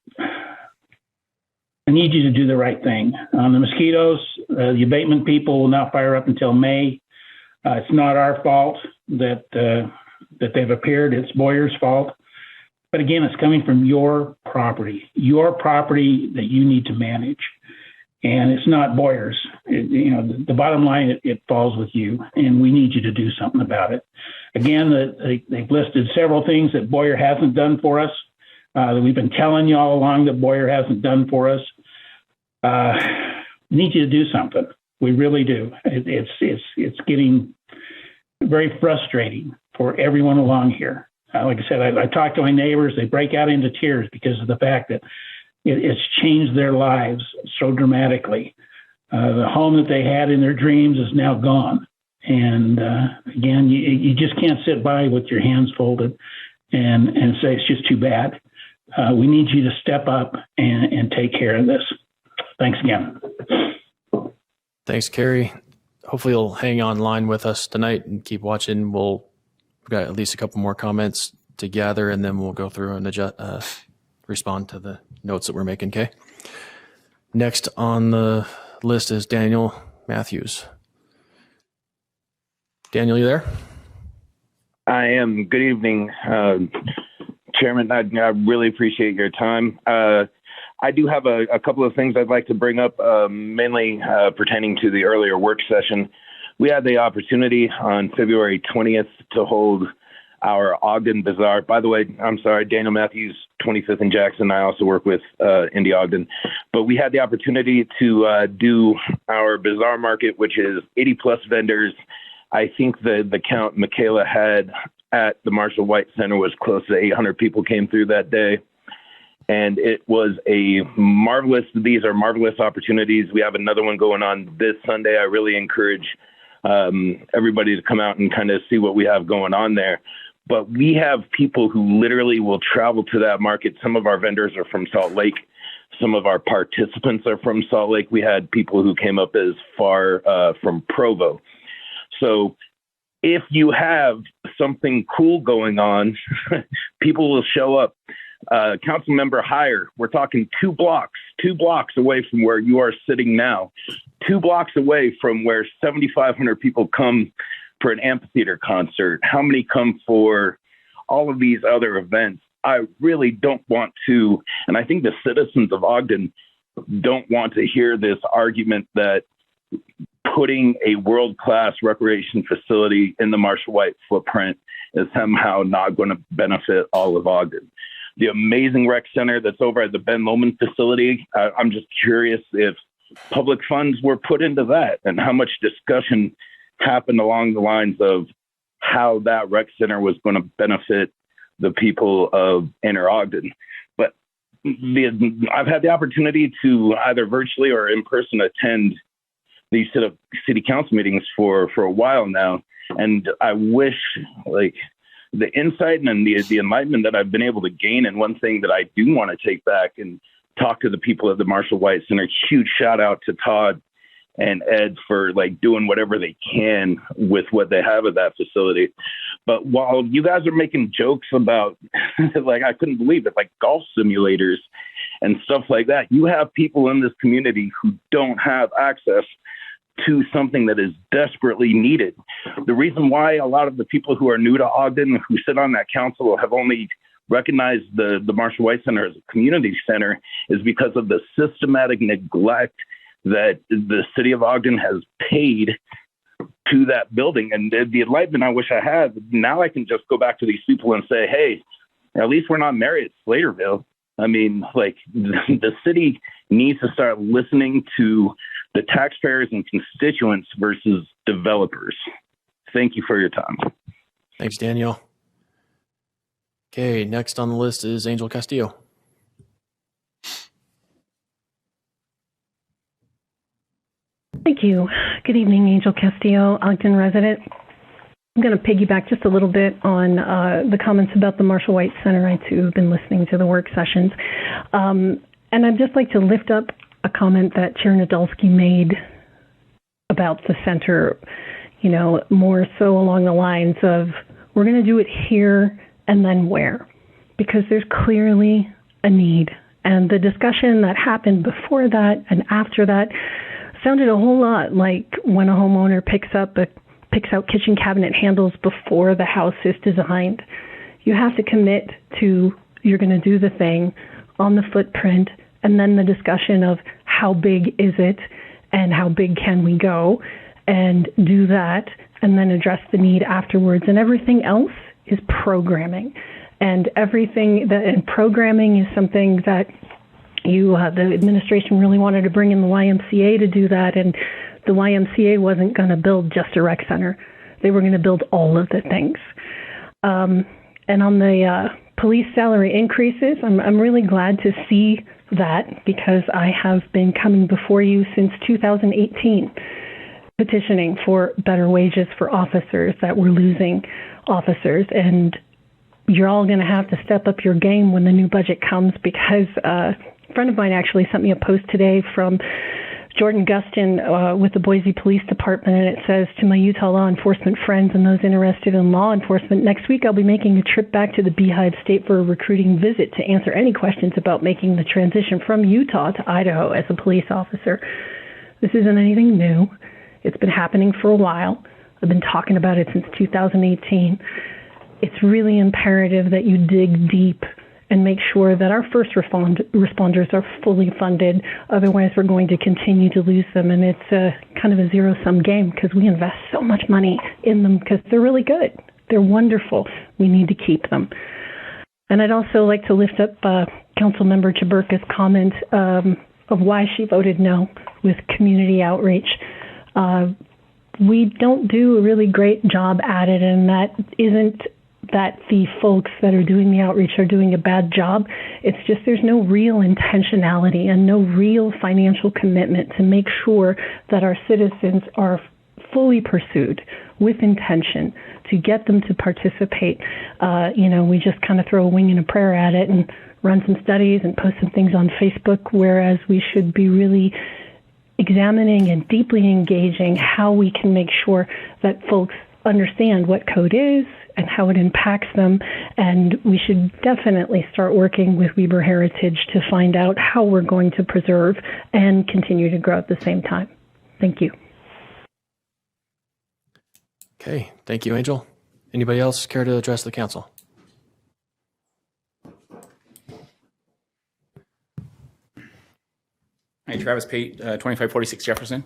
need you to do the right thing. On the mosquitoes, the abatement people will not fire up until May. It's not our fault that they've appeared. It's Boyer's fault. But again, it's coming from your property that you need to manage. And it's not Boyer's. The bottom line, it falls with you, and we need you to do something about it. Again, they've listed several things that Boyer hasn't done for us, that we've been telling you all along that Boyer hasn't done for us. We need you to do something. We really do. It's getting very frustrating for everyone along here. Like I said, I talk to my neighbors. They break out into tears because of the fact that it's changed their lives so dramatically. The home that they had in their dreams is now gone. And again, you just can't sit by with your hands folded and say it's just too bad. We need you to step up and take care of this. Thanks again. Thanks, Kerry. Hopefully you'll hang online with us tonight and keep watching. We've got at least a couple more comments to gather, and then we'll go through and respond to the notes that we're making, okay? Next on the list is Daniel Matthews. Daniel, you there? I am. Good evening, Chairman. I really appreciate your time. I do have a couple of things I'd like to bring up, mainly pertaining to the earlier work session. We had the opportunity on February 20th to hold our Ogden Bazaar. By the way, I'm sorry, Daniel Matthews, 25th and Jackson. I also work with Indy Ogden. But we had the opportunity to do our Bazaar market, which is 80 plus vendors. I think the count Michaela had at the Marshall White Center was close to 800 people came through that day. And it was these are marvelous opportunities. We have another one going on this Sunday. I really encourage everybody to come out and kind of see what we have going on there. But we have people who literally will travel to that market. Some of our vendors are from Salt Lake. Some of our participants are from Salt Lake. We had people who came up as far from Provo. So if you have something cool going on, people will show up. Council member Heyer, we're talking 2 blocks away from where you are sitting now, 2 blocks away from where 7,500 people come for an amphitheater concert. How many come for all of these other events? I really don't want to, and I think the citizens of Ogden don't want to hear this argument that putting a world-class recreation facility in the Marshall White footprint is somehow not going to benefit all of Ogden. The amazing rec center that's over at the Ben Lomond facility, I'm just curious if public funds were put into that and how much discussion happened along the lines of how that rec center was going to benefit the people of Inner Ogden. But I've had the opportunity to either virtually or in person attend these city council meetings for a while now. And I wish the insight and the enlightenment that I've been able to gain. And one thing that I do want to take back and talk to the people at the Marshall White Center, huge shout out to Todd and Ed for doing whatever they can with what they have at that facility. But while you guys are making jokes about, I couldn't believe it, golf simulators and stuff like that, you have people in this community who don't have access to something that is desperately needed. The reason why a lot of the people who are new to Ogden who sit on that council have only recognized the Marshall White Center as a community center is because of the systematic neglect that the city of Ogden has paid to that building. And the enlightenment I wish I had, now I can just go back to these people and say, hey, at least we're not Marriott Slaterville. I mean, the city needs to start listening to the taxpayers and constituents versus developers. Thank you for your time. Thanks, Daniel. Okay, next on the list is Angel Castillo. Thank you. Good evening, Angel Castillo, Ogden resident. I'm going to piggyback just a little bit on the comments about the Marshall White Center. I, too, have been listening to the work sessions. And I'd just like to lift up a comment that Chair Nadolski made about the center, you know, more so along the lines of, we're going to do it here and then where? Because there's clearly a need. And the discussion that happened before that and after that sounded a whole lot like when a homeowner picks out kitchen cabinet handles before the house is designed. You have to commit to, you're going to do the thing on the footprint, and then the discussion of how big is it and how big can we go, and do that, and then address the need afterwards. And everything else is programming. And programming is something that the administration really wanted to bring in the YMCA to do that, and the YMCA wasn't going to build just a rec center. They were going to build all of the things. And on the police salary increases, I'm really glad to see that, because I have been coming before you since 2018, petitioning for better wages for officers, that we're losing officers. And you're all going to have to step up your game when the new budget comes, because a friend of mine actually sent me a post today from Jordan Gustin with the Boise Police Department, and it says, to my Utah law enforcement friends and those interested in law enforcement, next week I'll be making a trip back to the Beehive State for a recruiting visit to answer any questions about making the transition from Utah to Idaho as a police officer. This isn't anything new. It's been happening for a while. I've been talking about it since 2018. It's really imperative that you dig deep and make sure that our first responders are fully funded. Otherwise, we're going to continue to lose them. And it's a kind of a zero-sum game, because we invest so much money in them because they're really good. They're wonderful. We need to keep them. And I'd also like to lift up Councilmember Chaburka's comment of why she voted no with community outreach. We don't do a really great job at it, and that isn't that the folks that are doing the outreach are doing a bad job. It's just there's no real intentionality and no real financial commitment to make sure that our citizens are fully pursued with intention to get them to participate. We just kind of throw a wing and a prayer at it and run some studies and post some things on Facebook, whereas we should be really examining and deeply engaging how we can make sure that folks understand what code is and how it impacts them. And we should definitely start working with Weber Heritage to find out how we're going to preserve and continue to grow at the same time. Thank you. Okay, thank you, Angel. Anybody else care to address the council? Hi, Travis Pate, 2546 Jefferson.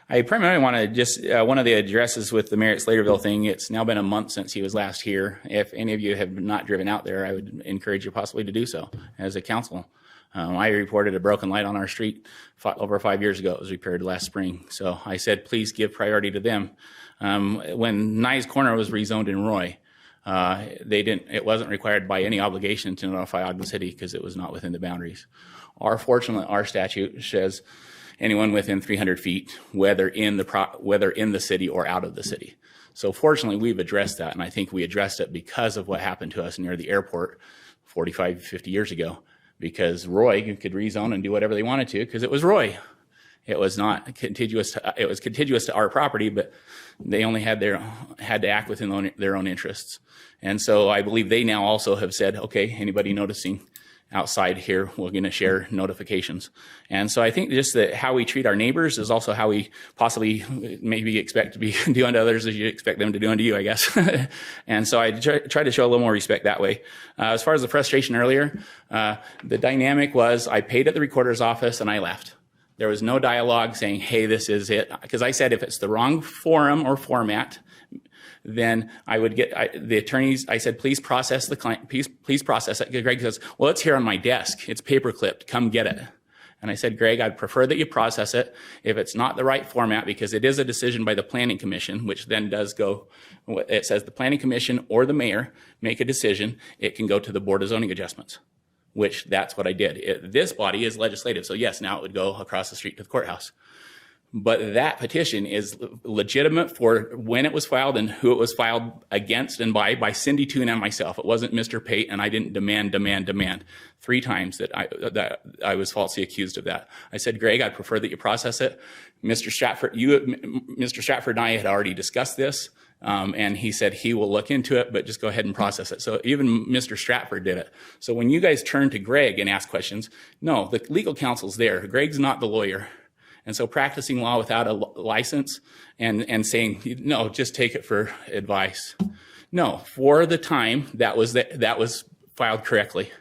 I primarily want to just, one of the addresses with the Merritt Slaterville thing, it's now been a month since he was last here. If any of you have not driven out there, I would encourage you possibly to do so as a council. I reported a broken light on our street over 5 years ago. It was repaired last spring. So I said, please give priority to them. When Nye's Corner was rezoned in Roy, it wasn't required by any obligation to notify Ogden City because it was not within the boundaries. Fortunately, our statute says anyone within 300 feet, whether in the city or out of the city. So fortunately, we've addressed that, and I think we addressed it because of what happened to us near the airport 45, 50 years ago, because Roy could rezone and do whatever they wanted to because it was Roy. It was not contiguous. It was contiguous to our property, but they only had to act within their own interests. And so I believe they now also have said, okay, anybody noticing outside here, we're going to share notifications. And so I think just that how we treat our neighbors is also how we possibly maybe expect to be do unto others as you expect them to do unto you, I guess. And so I try to show a little more respect that way. As far as the frustration earlier, the dynamic was I paid at the recorder's office and I left. There was no dialogue saying, hey, this is it. Because I said if it's the wrong forum or format, then I would get the attorneys. I said, please process the client. Please process it. Greg says, well, it's here on my desk. It's paper clipped. Come get it. And I said, Greg, I'd prefer that you process it. If it's not the right format, because it is a decision by the Planning Commission, which then does go, it says the Planning Commission or the mayor make a decision, it can go to the Board of Zoning Adjustments, which that's what I did. This body is legislative. So yes, now it would go across the street to the courthouse. But that petition is legitimate for when it was filed and who it was filed against and by Cindy Toon and myself. It wasn't Mr. Pate, and I didn't demand 3 times that I was falsely accused of that. I said, Greg, I prefer that you process it. Mr. Stratford and I had already discussed this, and he said he will look into it, but just go ahead and process it. So even Mr. Stratford did it. So when you guys turn to Greg and ask questions, no, the legal counsel's there. Greg's not the lawyer. And so practicing law without a license and saying, no, just take it for advice. No, for the time that was filed correctly.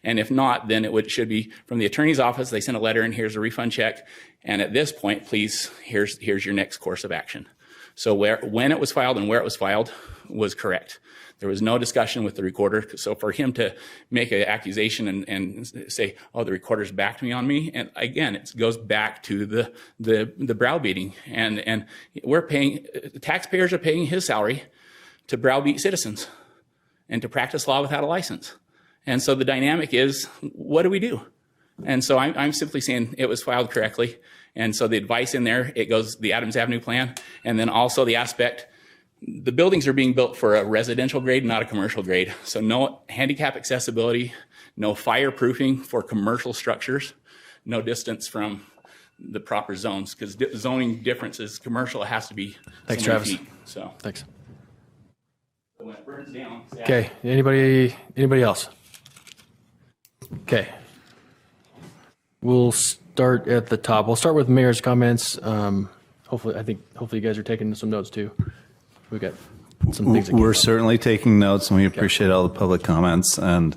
And if not, then it should be from the attorney's office. They send a letter and here's a refund check. And at this point, please, here's your next course of action. So when it was filed and where it was filed was correct. There was no discussion with the recorder. So for him to make an accusation and say, oh, the recorder's backed me on me. And again, it goes back to the browbeating. And we're paying, taxpayers are paying his salary to browbeat citizens and to practice law without a license. And so the dynamic is, what do we do? And so I'm simply saying it was filed correctly. And so the advice in there, it goes the Adams Avenue plan. And then also the aspect, the buildings are being built for a residential grade, not a commercial grade. So no handicap accessibility, no fireproofing for commercial structures, no distance from the proper zones, because zoning differences, commercial has to be Thanks, so many Travis. feet. So Thanks. when it burns down, Okay. Anybody else? Okay. We'll start at the top. We'll start with mayor's comments. Hopefully you guys are taking some notes too. We got some things. We're certainly taking notes, and we appreciate all the public comments, and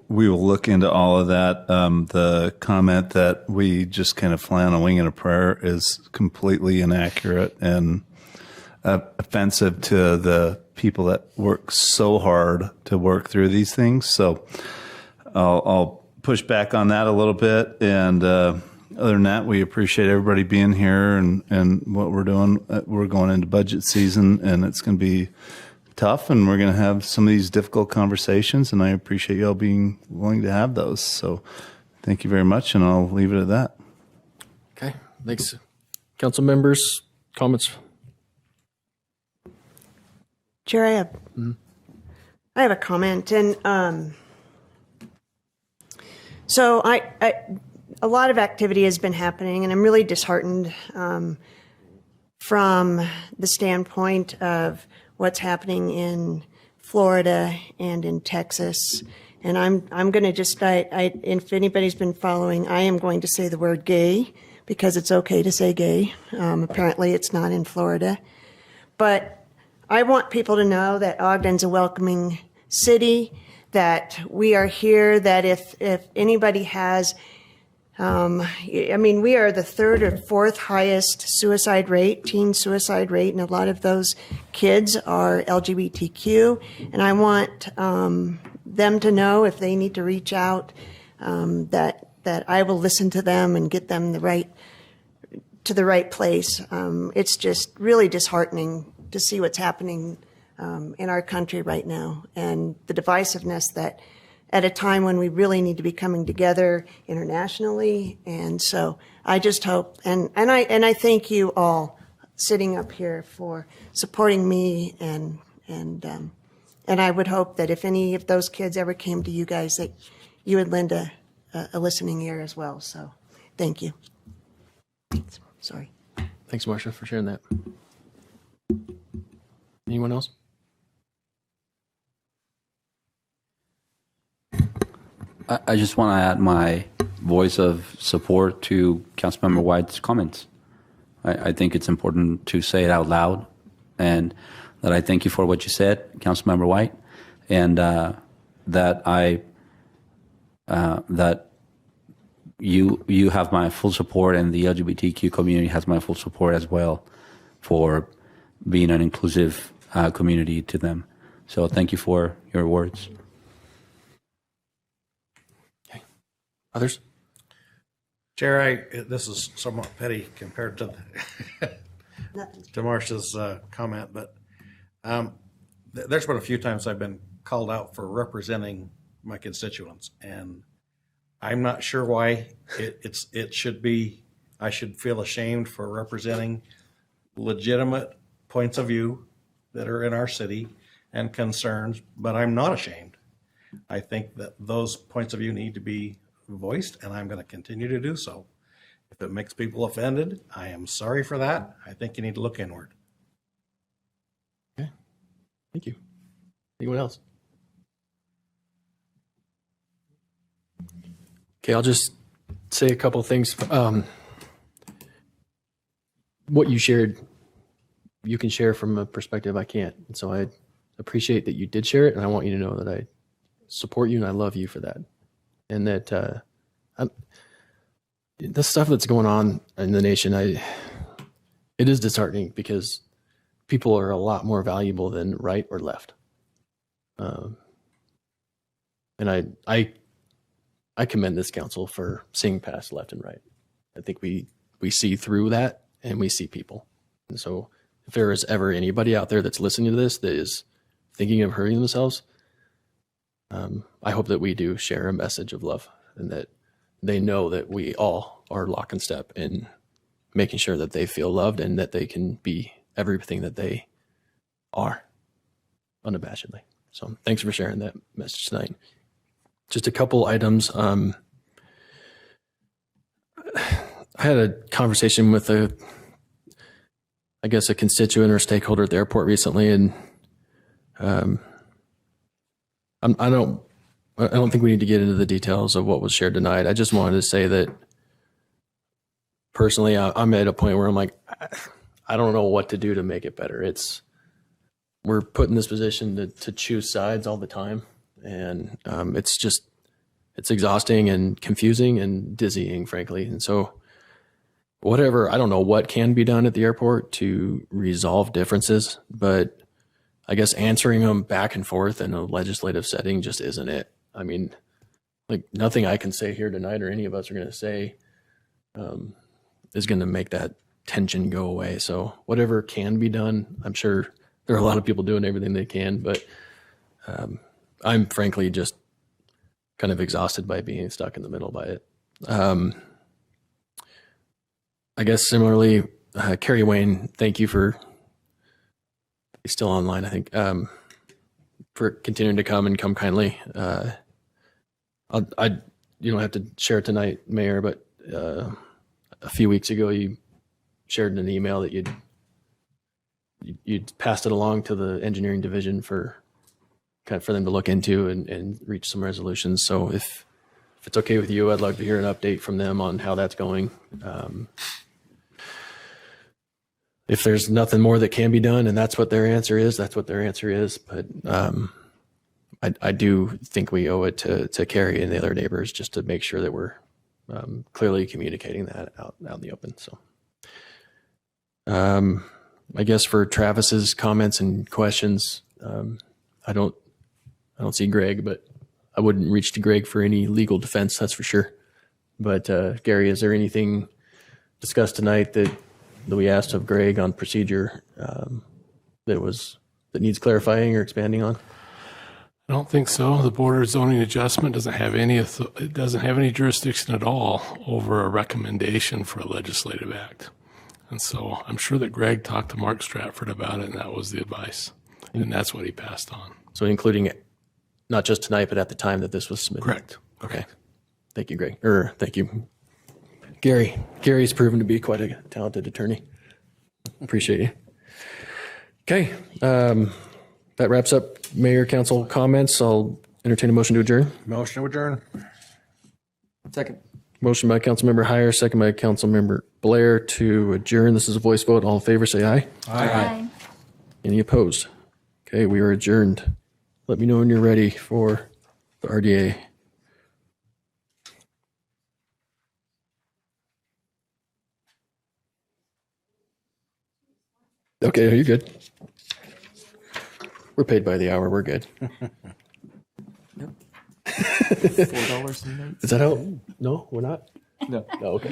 we will look into all of that. The comment that we just kind of fly on a wing and a prayer is completely inaccurate and offensive to the people that work so hard to work through these things. So I'll push back on that a little bit. And other than that, we appreciate everybody being here and what we're doing. We're going into budget season, and it's going to be tough, and we're going to have some of these difficult conversations, and I appreciate y'all being willing to have those. So thank you very much, and I'll leave it at that. Okay. Thanks. Council members, comments? Chair, I have a comment, and so a lot of activity has been happening, and I'm really disheartened from the standpoint of what's happening in Florida and in Texas. And I'm going to just, if anybody's been following, I am going to say the word gay because it's okay to say gay. Apparently it's not in Florida. But I want people to know that Ogden's a welcoming city, that we are here, that if anybody has, we are the 3rd or 4th highest teen suicide rate, and a lot of those kids are LGBTQ. And I want them to know, if they need to reach out, that I will listen to them and get them to the right place. It's just really disheartening to see what's happening in our country right now, and the divisiveness that at a time when we really need to be coming together internationally. And so I just hope, and I thank you all sitting up here for supporting me, and I would hope that if any of those kids ever came to you guys, that you would lend a listening ear as well. So thank you. Sorry. Thanks, Marcia, for sharing that. Anyone else? I just want to add my voice of support to Councilmember White's comments. I think it's important to say it out loud, and that I thank you for what you said, Councilmember White, and that you have my full support, and the LGBTQ community has my full support as well for being an inclusive community to them. So thank you for your words. Others? Chair, this is somewhat petty compared to to Marcia's comment, but there's been a few times I've been called out for representing my constituents, and I'm not sure why it should be. I should feel ashamed for representing legitimate points of view that are in our city and concerns, but I'm not ashamed. I think that those points of view need to be voiced, and I'm going to continue to do so. If it makes people offended, I am sorry for that. I think you need to look inward. Okay. Thank you. Anyone else? Okay, I'll just say a couple of things. What you shared, you can share from a perspective I can't. And so I appreciate that you did share it, and I want you to know that I support you and I love you for that. And that the stuff that's going on in the nation, it is disheartening because people are a lot more valuable than right or left. And I commend this council for seeing past left and right. I think we see through that and we see people. And so if there is ever anybody out there that's listening to this that is thinking of hurting themselves, I hope that we do share a message of love and that they know that we all are lock and step in making sure that they feel loved and that they can be everything that they are unabashedly. So thanks for sharing that message tonight. Just a couple items. I had a conversation with a constituent or stakeholder at the airport recently, and I don't think we need to get into the details of what was shared tonight. I just wanted to say that personally, I'm at a point where I'm like, I don't know what to do to make it better. We're put in this position to choose sides all the time. And it's exhausting and confusing and dizzying, frankly. And so I don't know what can be done at the airport to resolve differences, but I guess answering them back and forth in a legislative setting just isn't it. I mean, like nothing I can say here tonight or any of us are going to say is going to make that tension go away. So whatever can be done, I'm sure there are a lot of people doing everything they can, but I'm frankly just kind of exhausted by being stuck in the middle by it. I guess similarly, Carrie Wayne, thank you he's still online, I think, for continuing to come kindly. You don't have to share it tonight, Mayor, but a few weeks ago you shared in an email that you'd passed it along to the engineering division for them to look into and reach some resolutions. So if it's okay with you, I'd love to hear an update from them on how that's going. If there's nothing more that can be done and that's what their answer is, that's what their answer is. But I do think we owe it to Carrie and the other neighbors just to make sure that we're clearly communicating that out in the open. So I guess for Travis's comments and questions, I don't see Greg, but I wouldn't reach to Greg for any legal defense, that's for sure. But Gary, is there anything discussed tonight that we asked of Greg on procedure that needs clarifying or expanding on? I don't think so. The Board of Zoning Adjustment doesn't have any jurisdiction at all over a recommendation for a legislative act. And so I'm sure that Greg talked to Mark Stratford about it, and that was the advice. And that's what he passed on. So including it, not just tonight, but at the time that this was submitted? Correct. Okay. Thank you, Greg. Thank you, Gary. Gary's proven to be quite a talented attorney. Appreciate you. Okay. That wraps up Mayor Council comments. I'll entertain a motion to adjourn. Motion to adjourn. Second. Motion by Councilmember Heyer, second by Councilmember Blair to adjourn. This is a voice vote. All in favor, say aye. Aye. Any opposed? Okay, we are adjourned. Let me know when you're ready for the RDA. Okay, you're good. We're paid by the hour. We're good. Yep. $4.09. Is that how? No, we're not? No. Oh, okay.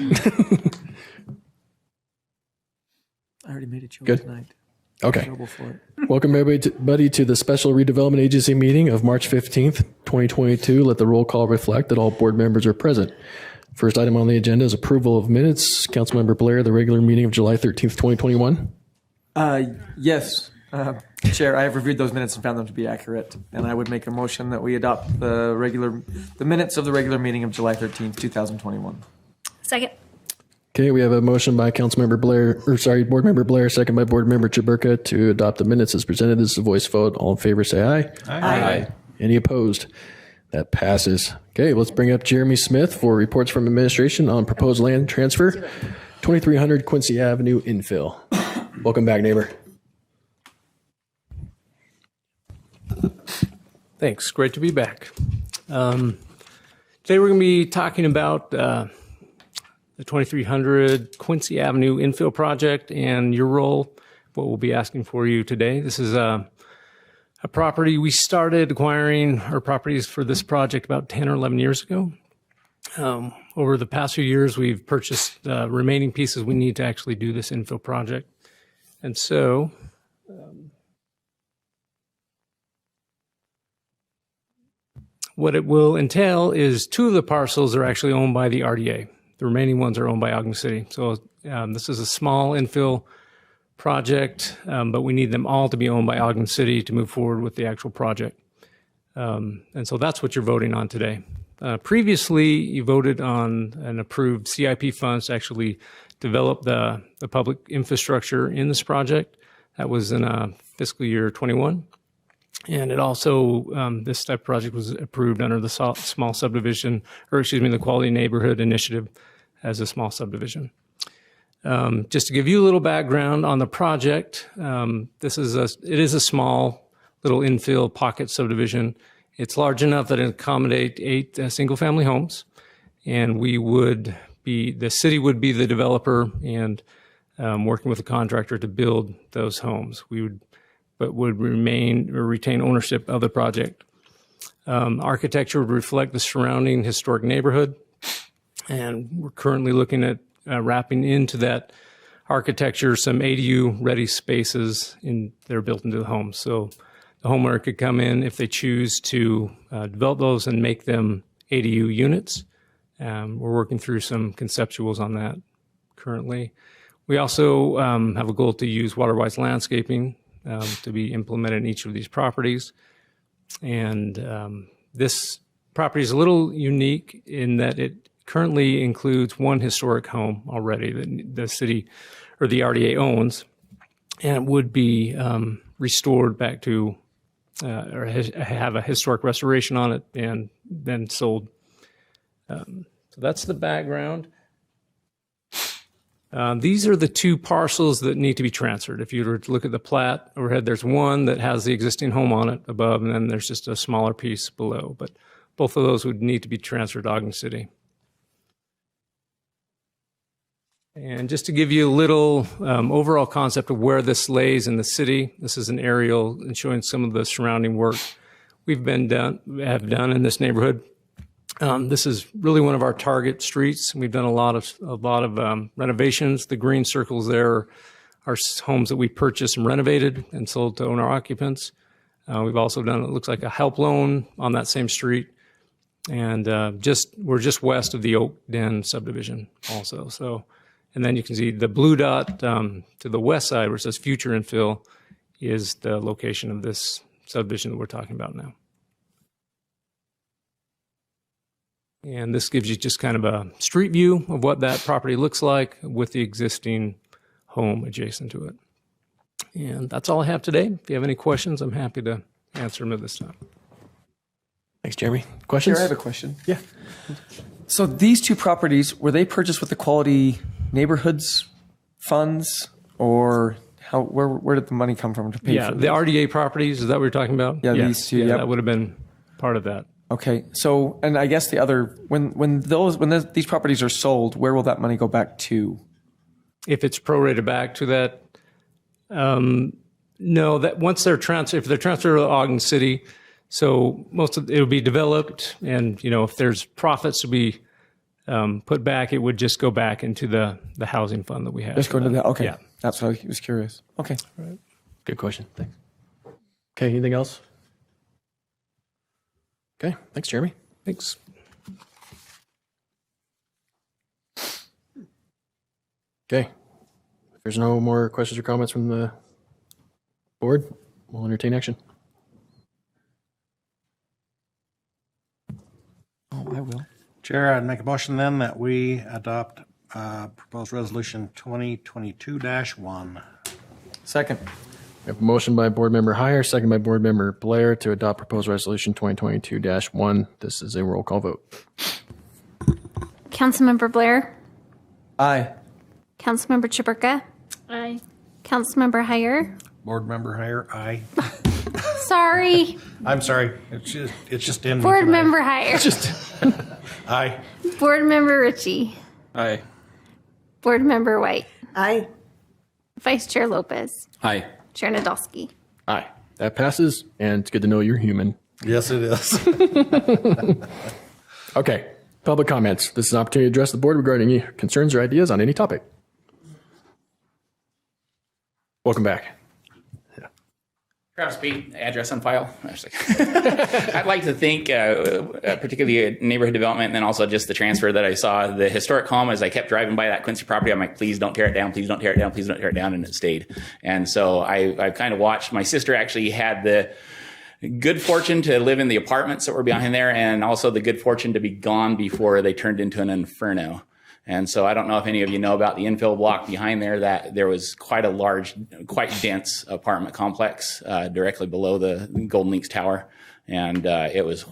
I already made a joke Good. tonight. Okay. Trouble for it. Welcome everybody to the special redevelopment agency meeting of March 15th, 2022. Let the roll call reflect that all board members are present. First item on the agenda is approval of minutes. Councilmember Blair, the regular meeting of July 13th, 2021. Yes, Chair, I have reviewed those minutes and found them to be accurate, and I would make a motion that we adopt the minutes of the regular meeting of July 13th, 2021. Second. Okay, we have a motion by Board Member Blair, second by Board Member Chaburka to adopt the minutes as presented. This is a voice vote. All in favor, say aye. Aye. Any opposed? That passes. Okay, let's bring up Jeremy Smith for reports from administration on proposed land transfer, 2300 Quincy Avenue, Infill. Welcome back, neighbor. Thanks. Great to be back. Today we're going to be talking about the 2300 Quincy Avenue infill project and your role, what we'll be asking for you today. This is a property we started acquiring our properties for this project about 10 or 11 years ago. Over the past few years, we've purchased the remaining pieces we need to actually do this infill project. And so what it will entail is two of the parcels are actually owned by the RDA. The remaining ones are owned by Ogden City. So this is a small infill project, but we need them all to be owned by Ogden City to move forward with the actual project. And so that's what you're voting on today. Previously, you voted on an approved CIP funds to actually develop the public infrastructure in this project. That was in fiscal year 21. And it also, this type of project was approved under the small subdivision, the Quality Neighborhood Initiative as a small subdivision. Just to give you a little background on the project, it is a small little infill pocket subdivision. It's large enough that it accommodate 8 single-family homes, and the city would be the developer and working with a contractor to build those homes. would retain ownership of the project. Architecture would reflect the surrounding historic neighborhood, and we're currently looking at wrapping into that architecture some ADU-ready spaces that are built into the home. So the homeowner could come in if they choose to develop those and make them ADU units. We're working through some conceptuals on that currently. We also have a goal to use water-wise landscaping to be implemented in each of these properties. And this property is a little unique in that it currently includes one historic home already that the city or the RDA owns, and it would be restored back to or have a historic restoration on it and then sold. So that's the background. These are the two parcels that need to be transferred. If you were to look at the plat overhead, there's one that has the existing home on it above, and then there's just a smaller piece below. But both of those would need to be transferred to Ogden City. And just to give you a little overall concept of where this lays in the city, this is an aerial and showing some of the surrounding work have done in this neighborhood. This is really one of our target streets. We've done a lot of renovations. The green circles there are homes that we purchased and renovated and sold to owner occupants. We've also done, it looks like, a help loan on that same street. And we're just west of the OGDEN subdivision also. So, and then you can see the blue dot to the west side where it says future infill is the location of this subdivision that we're talking about now. And this gives you just kind of a street view of what that property looks like with the existing home adjacent to it. And that's all I have today. If you have any questions, I'm happy to answer them at this time. Thanks, Jeremy. Questions? Chair, I have a question. Yeah. So these two properties, were they purchased with the Quality Neighborhoods funds, or where did the money come from to pay for the RDA properties, is that what you're talking about? Yeah, these two. Yeah, that would have been part of that. Okay, so, and I guess the other, when these properties are sold, where will that money go back to? If it's prorated back to that, no, that once they're transferred, if they're transferred to Ogden City, So most of it will be developed, and if there's profits to be put back, it would just go back into the housing fund that we have. Just go to that. Okay. Yeah. That's what I was curious. Okay. Good question. Thanks. Okay, anything else? Okay, thanks, Jeremy. Thanks. Okay. If there's no more questions or comments from the board, we'll entertain action. Oh, I will. Chair, I'd make a motion then that we adopt proposed resolution 2022-1. Second. We have a motion by Board Member Heyer, second by Board Member Blair to adopt proposed resolution 2022-1. This is a roll call vote. Councilmember Blair, Aye. Councilmember Chaburka, Aye. Councilmember Heyer. Board member Heyer, aye. Sorry, I'm sorry. It's just in me Board tonight. Member Heyer. Aye. Board Member Ritchie. Aye. Board Member White. Aye. Vice Chair Lopez. Aye. Chair Nadolski. Aye. That passes, and it's good to know you're human. Yes, it is. Okay, public comments. This is an opportunity to address the board regarding any concerns or ideas on any topic. Welcome back. Travis B., address on file. I'd like to thank particularly neighborhood development and then also just the transfer that I saw. The historic home, as I kept driving by that Quincy property, I'm like, please don't tear it down, please don't tear it down, please don't tear it down, and it stayed. And so I've kind of watched. My sister actually had the good fortune to live in the apartments that were behind there and also the good fortune to be gone before they turned into an inferno. And so I don't know if any of you know about the infill block behind there, that there was quite a large, quite dense apartment complex directly below the Golden Links Tower. And it was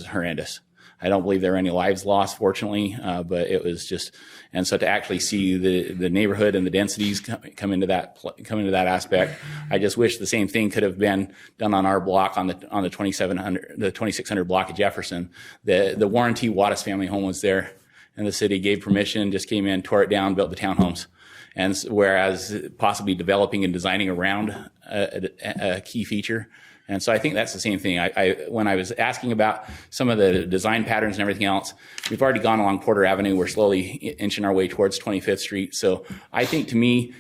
horrendous. I don't believe there were any lives lost, fortunately, but it was just, and so to actually see the neighborhood and the densities come into that aspect, I just wish the same thing could have been done on our block on the 2600 block of Jefferson. The Warren T. Wattis family home was there. And the city gave permission, just came in, tore it down, built the townhomes. And whereas possibly developing and designing around a key feature. And so I think that's the same thing. When I was asking about some of the design patterns and everything else, we've already gone along Porter Avenue. We're slowly inching our way towards 25th Street. So I think to me,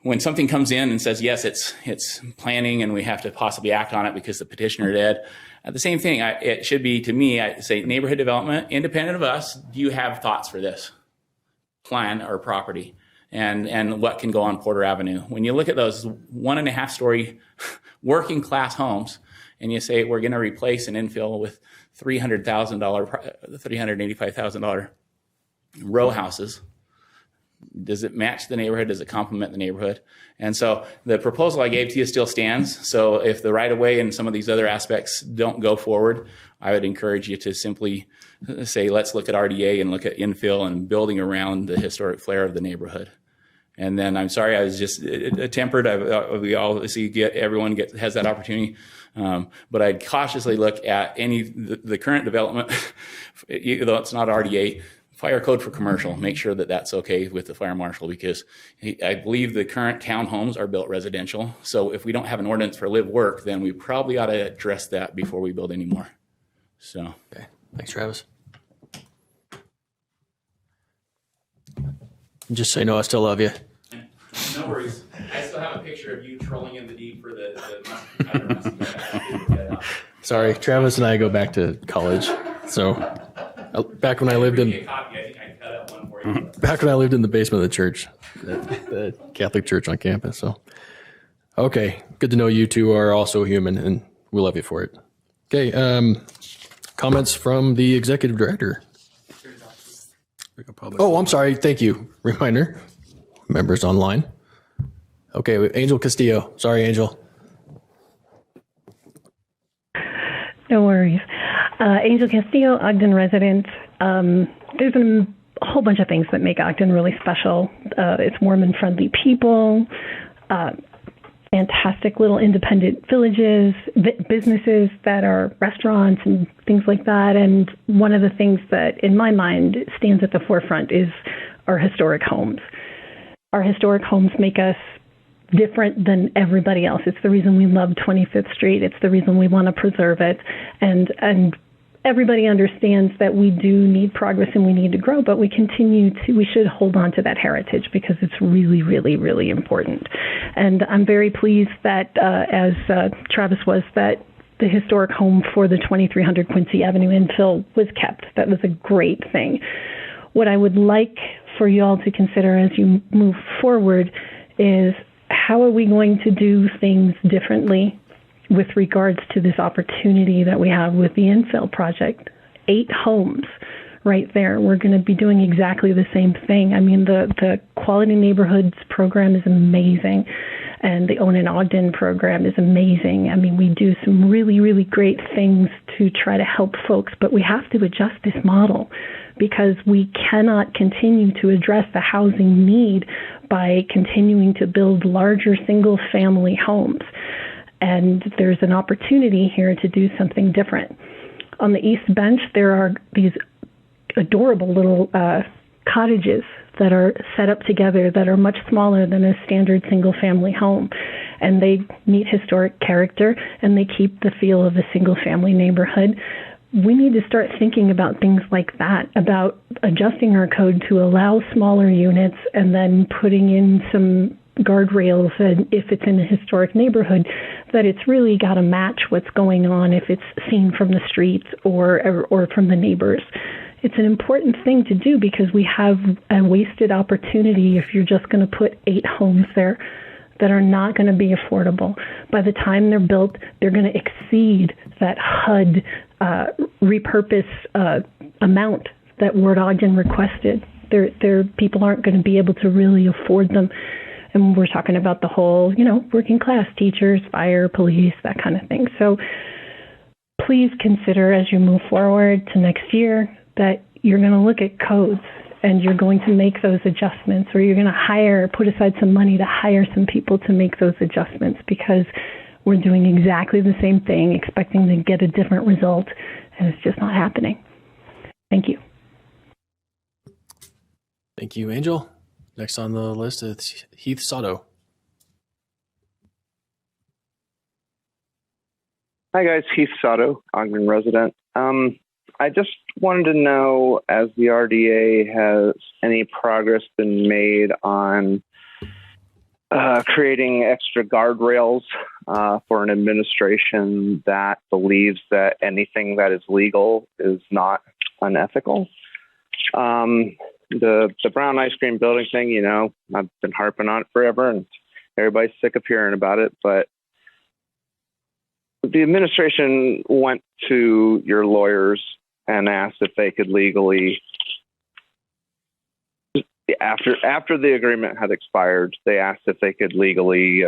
when something comes in and says, yes, it's planning and we have to possibly act on it because the petitioner did, the same thing, it should be to me, I say neighborhood development, independent of us, do you have thoughts for this plan or property and what can go on Porter Avenue? When you look at those 1.5 story working class homes and you say we're going to replace an infill with $385,000 row houses, does it match the neighborhood? Does it complement the neighborhood? And so the proposal I gave to you still stands. So if the right of way and some of these other aspects don't go forward, I would encourage you to simply say, let's look at RDA and look at infill and building around the historic flair of the neighborhood. And then I'm sorry, I was just tempered. We all see everyone has that opportunity. But I'd cautiously look at the current development, though it's not RDA, fire code for commercial, make sure that that's okay with the fire marshal, because I believe the current townhomes are built residential. So if we don't have an ordinance for live work, then we probably ought to address that before we build any more. So. Okay. Thanks, Travis. Just so you know, I still love you. No worries. I still have a picture of you trolling in the deep for the Sorry, Travis and I go back to college. So back when I lived in the basement of the church, the Catholic church on campus. So, okay, good to know you two are also human, and we love you for it. Okay, comments from the executive director. Oh, I'm sorry. Thank you. Reminder, members online. Okay, Angel Castillo. Sorry, Angel. No worries. Angel Castillo, Ogden resident. There's a whole bunch of things that make Ogden really special. It's warm and friendly people, fantastic little independent villages, businesses that are restaurants and things like that. And one of the things that, in my mind, stands at the forefront is our historic homes. Our historic homes make us different than everybody else. It's the reason we love 25th Street. It's the reason we want to preserve it. And everybody understands that we do need progress and we need to grow, but we should hold on to that heritage because it's really, really, really important. And I'm very pleased that, as Travis was, that the historic home for the 2300 Quincy Avenue infill was kept. That was a great thing. What I would like for you all to consider as you move forward is how are we going to do things differently with regards to this opportunity that we have with the infill project. 8 homes right there. We're going to be doing exactly the same thing. I mean, the Quality Neighborhoods program is amazing, and the Own in Ogden program is amazing. I mean, we do some really, really great things to try to help folks, but we have to adjust this model because we cannot continue to address the housing need by continuing to build larger single-family homes. And there's an opportunity here to do something different. On the East Bench, there are these adorable little cottages that are set up together that are much smaller than a standard single-family home. And they meet historic character, and they keep the feel of a single-family neighborhood. We need to start thinking about things like that, about adjusting our code to allow smaller units and then putting in some guardrails, and if it's in a historic neighborhood, that it's really got to match what's going on if it's seen from the streets or from the neighbors. It's an important thing to do because we have a wasted opportunity if you're just going to put 8 homes there that are not going to be affordable. By the time they're built, they're going to exceed that HUD repurpose amount that Ward Ogden requested. People aren't going to be able to really afford them. And we're talking about the whole, working class, teachers, fire, police, that kind of thing. So please consider as you move forward to next year that you're going to look at codes and you're going to make those adjustments, or you're going to put aside some money to hire some people to make those adjustments, because we're doing exactly the same thing, expecting to get a different result, and it's just not happening. Thank you. Thank you, Angel. Next on the list is Heath Soto. Hi guys, Heath Soto, Ogden resident. I just wanted to know, as the RDA, has any progress been made on creating extra guardrails for an administration that believes that anything that is legal is not unethical? The brown ice cream building thing, I've been harping on it forever and everybody's sick of hearing about it, but the administration went to your lawyers and asked if they could legally, after the agreement had expired, they asked if they could legally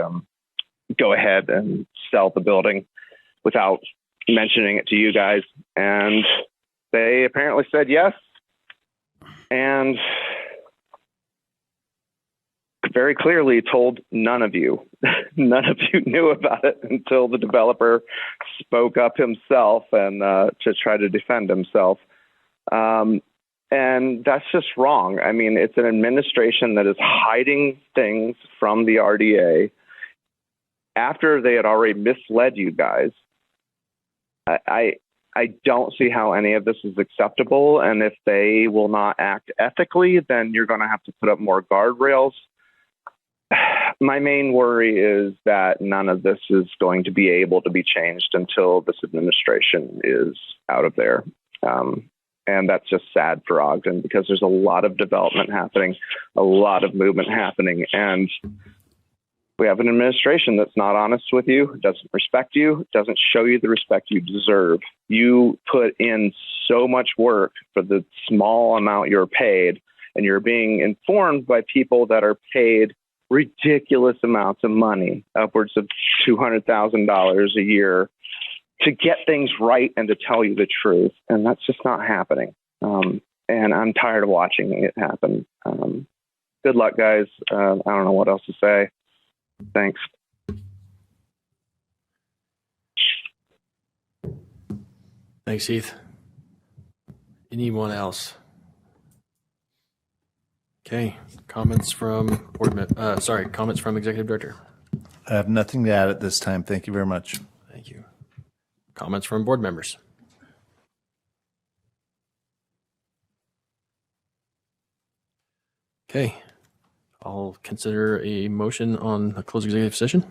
go ahead and sell the building without mentioning it to you guys. And they apparently said yes. And very clearly told none of you. None of you knew about it until the developer spoke up himself and to try to defend himself. And that's just wrong. I mean, it's an administration that is hiding things from the RDA after they had already misled you guys. I don't see how any of this is acceptable. And if they will not act ethically, then you're going to have to put up more guardrails. My main worry is that none of this is going to be able to be changed until this administration is out of there. And that's just sad for Ogden because there's a lot of development happening, a lot of movement happening. And we have an administration that's not honest with you, doesn't respect you, doesn't show you the respect you deserve. You put in so much work for the small amount you're paid, and you're being informed by people that are paid ridiculous amounts of money, upwards of $200,000 a year, to get things right and to tell you the truth. And that's just not happening. And I'm tired of watching it happen. Good luck, guys. I don't know what else to say. Thanks. Thanks, Heath. Anyone else? Okay. Comments from Executive Director. I have nothing to add at this time. Thank you very much. Thank you. Comments from board members? Okay. I'll consider a motion on a closed executive session.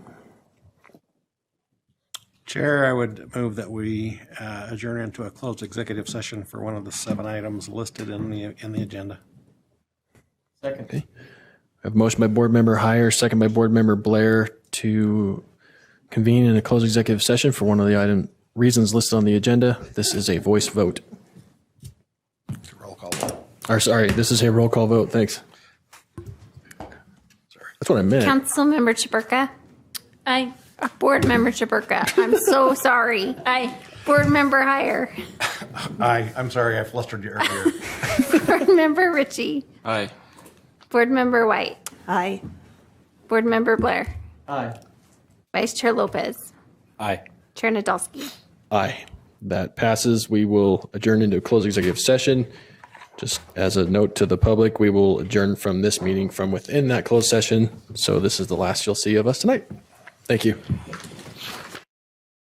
Chair, I would move that we adjourn into a closed executive session for one of the 7 items listed in the agenda. Second. Okay. I have a motion by board member Heyer, second by board member Blair to convene in a closed executive session for one of the reasons listed on the agenda. This is a voice vote. It's a roll call vote. Or sorry, this is a roll call vote. Thanks. That's what I meant. Councilmember Chaburka. Aye. Board Member Chaburka. I'm so sorry. Aye. Board Member Heyer. I'm sorry, I flustered you earlier. Board Member Ritchie. Aye. Board Member White. Aye. Board Member Blair. Aye. Vice Chair Lopez. Aye. Chair Nadolski. Aye. That passes. We will adjourn into a closed executive session. Just as a note to the public, we will adjourn from this meeting from within that closed session. So this is the last you'll see of us tonight. Thank you.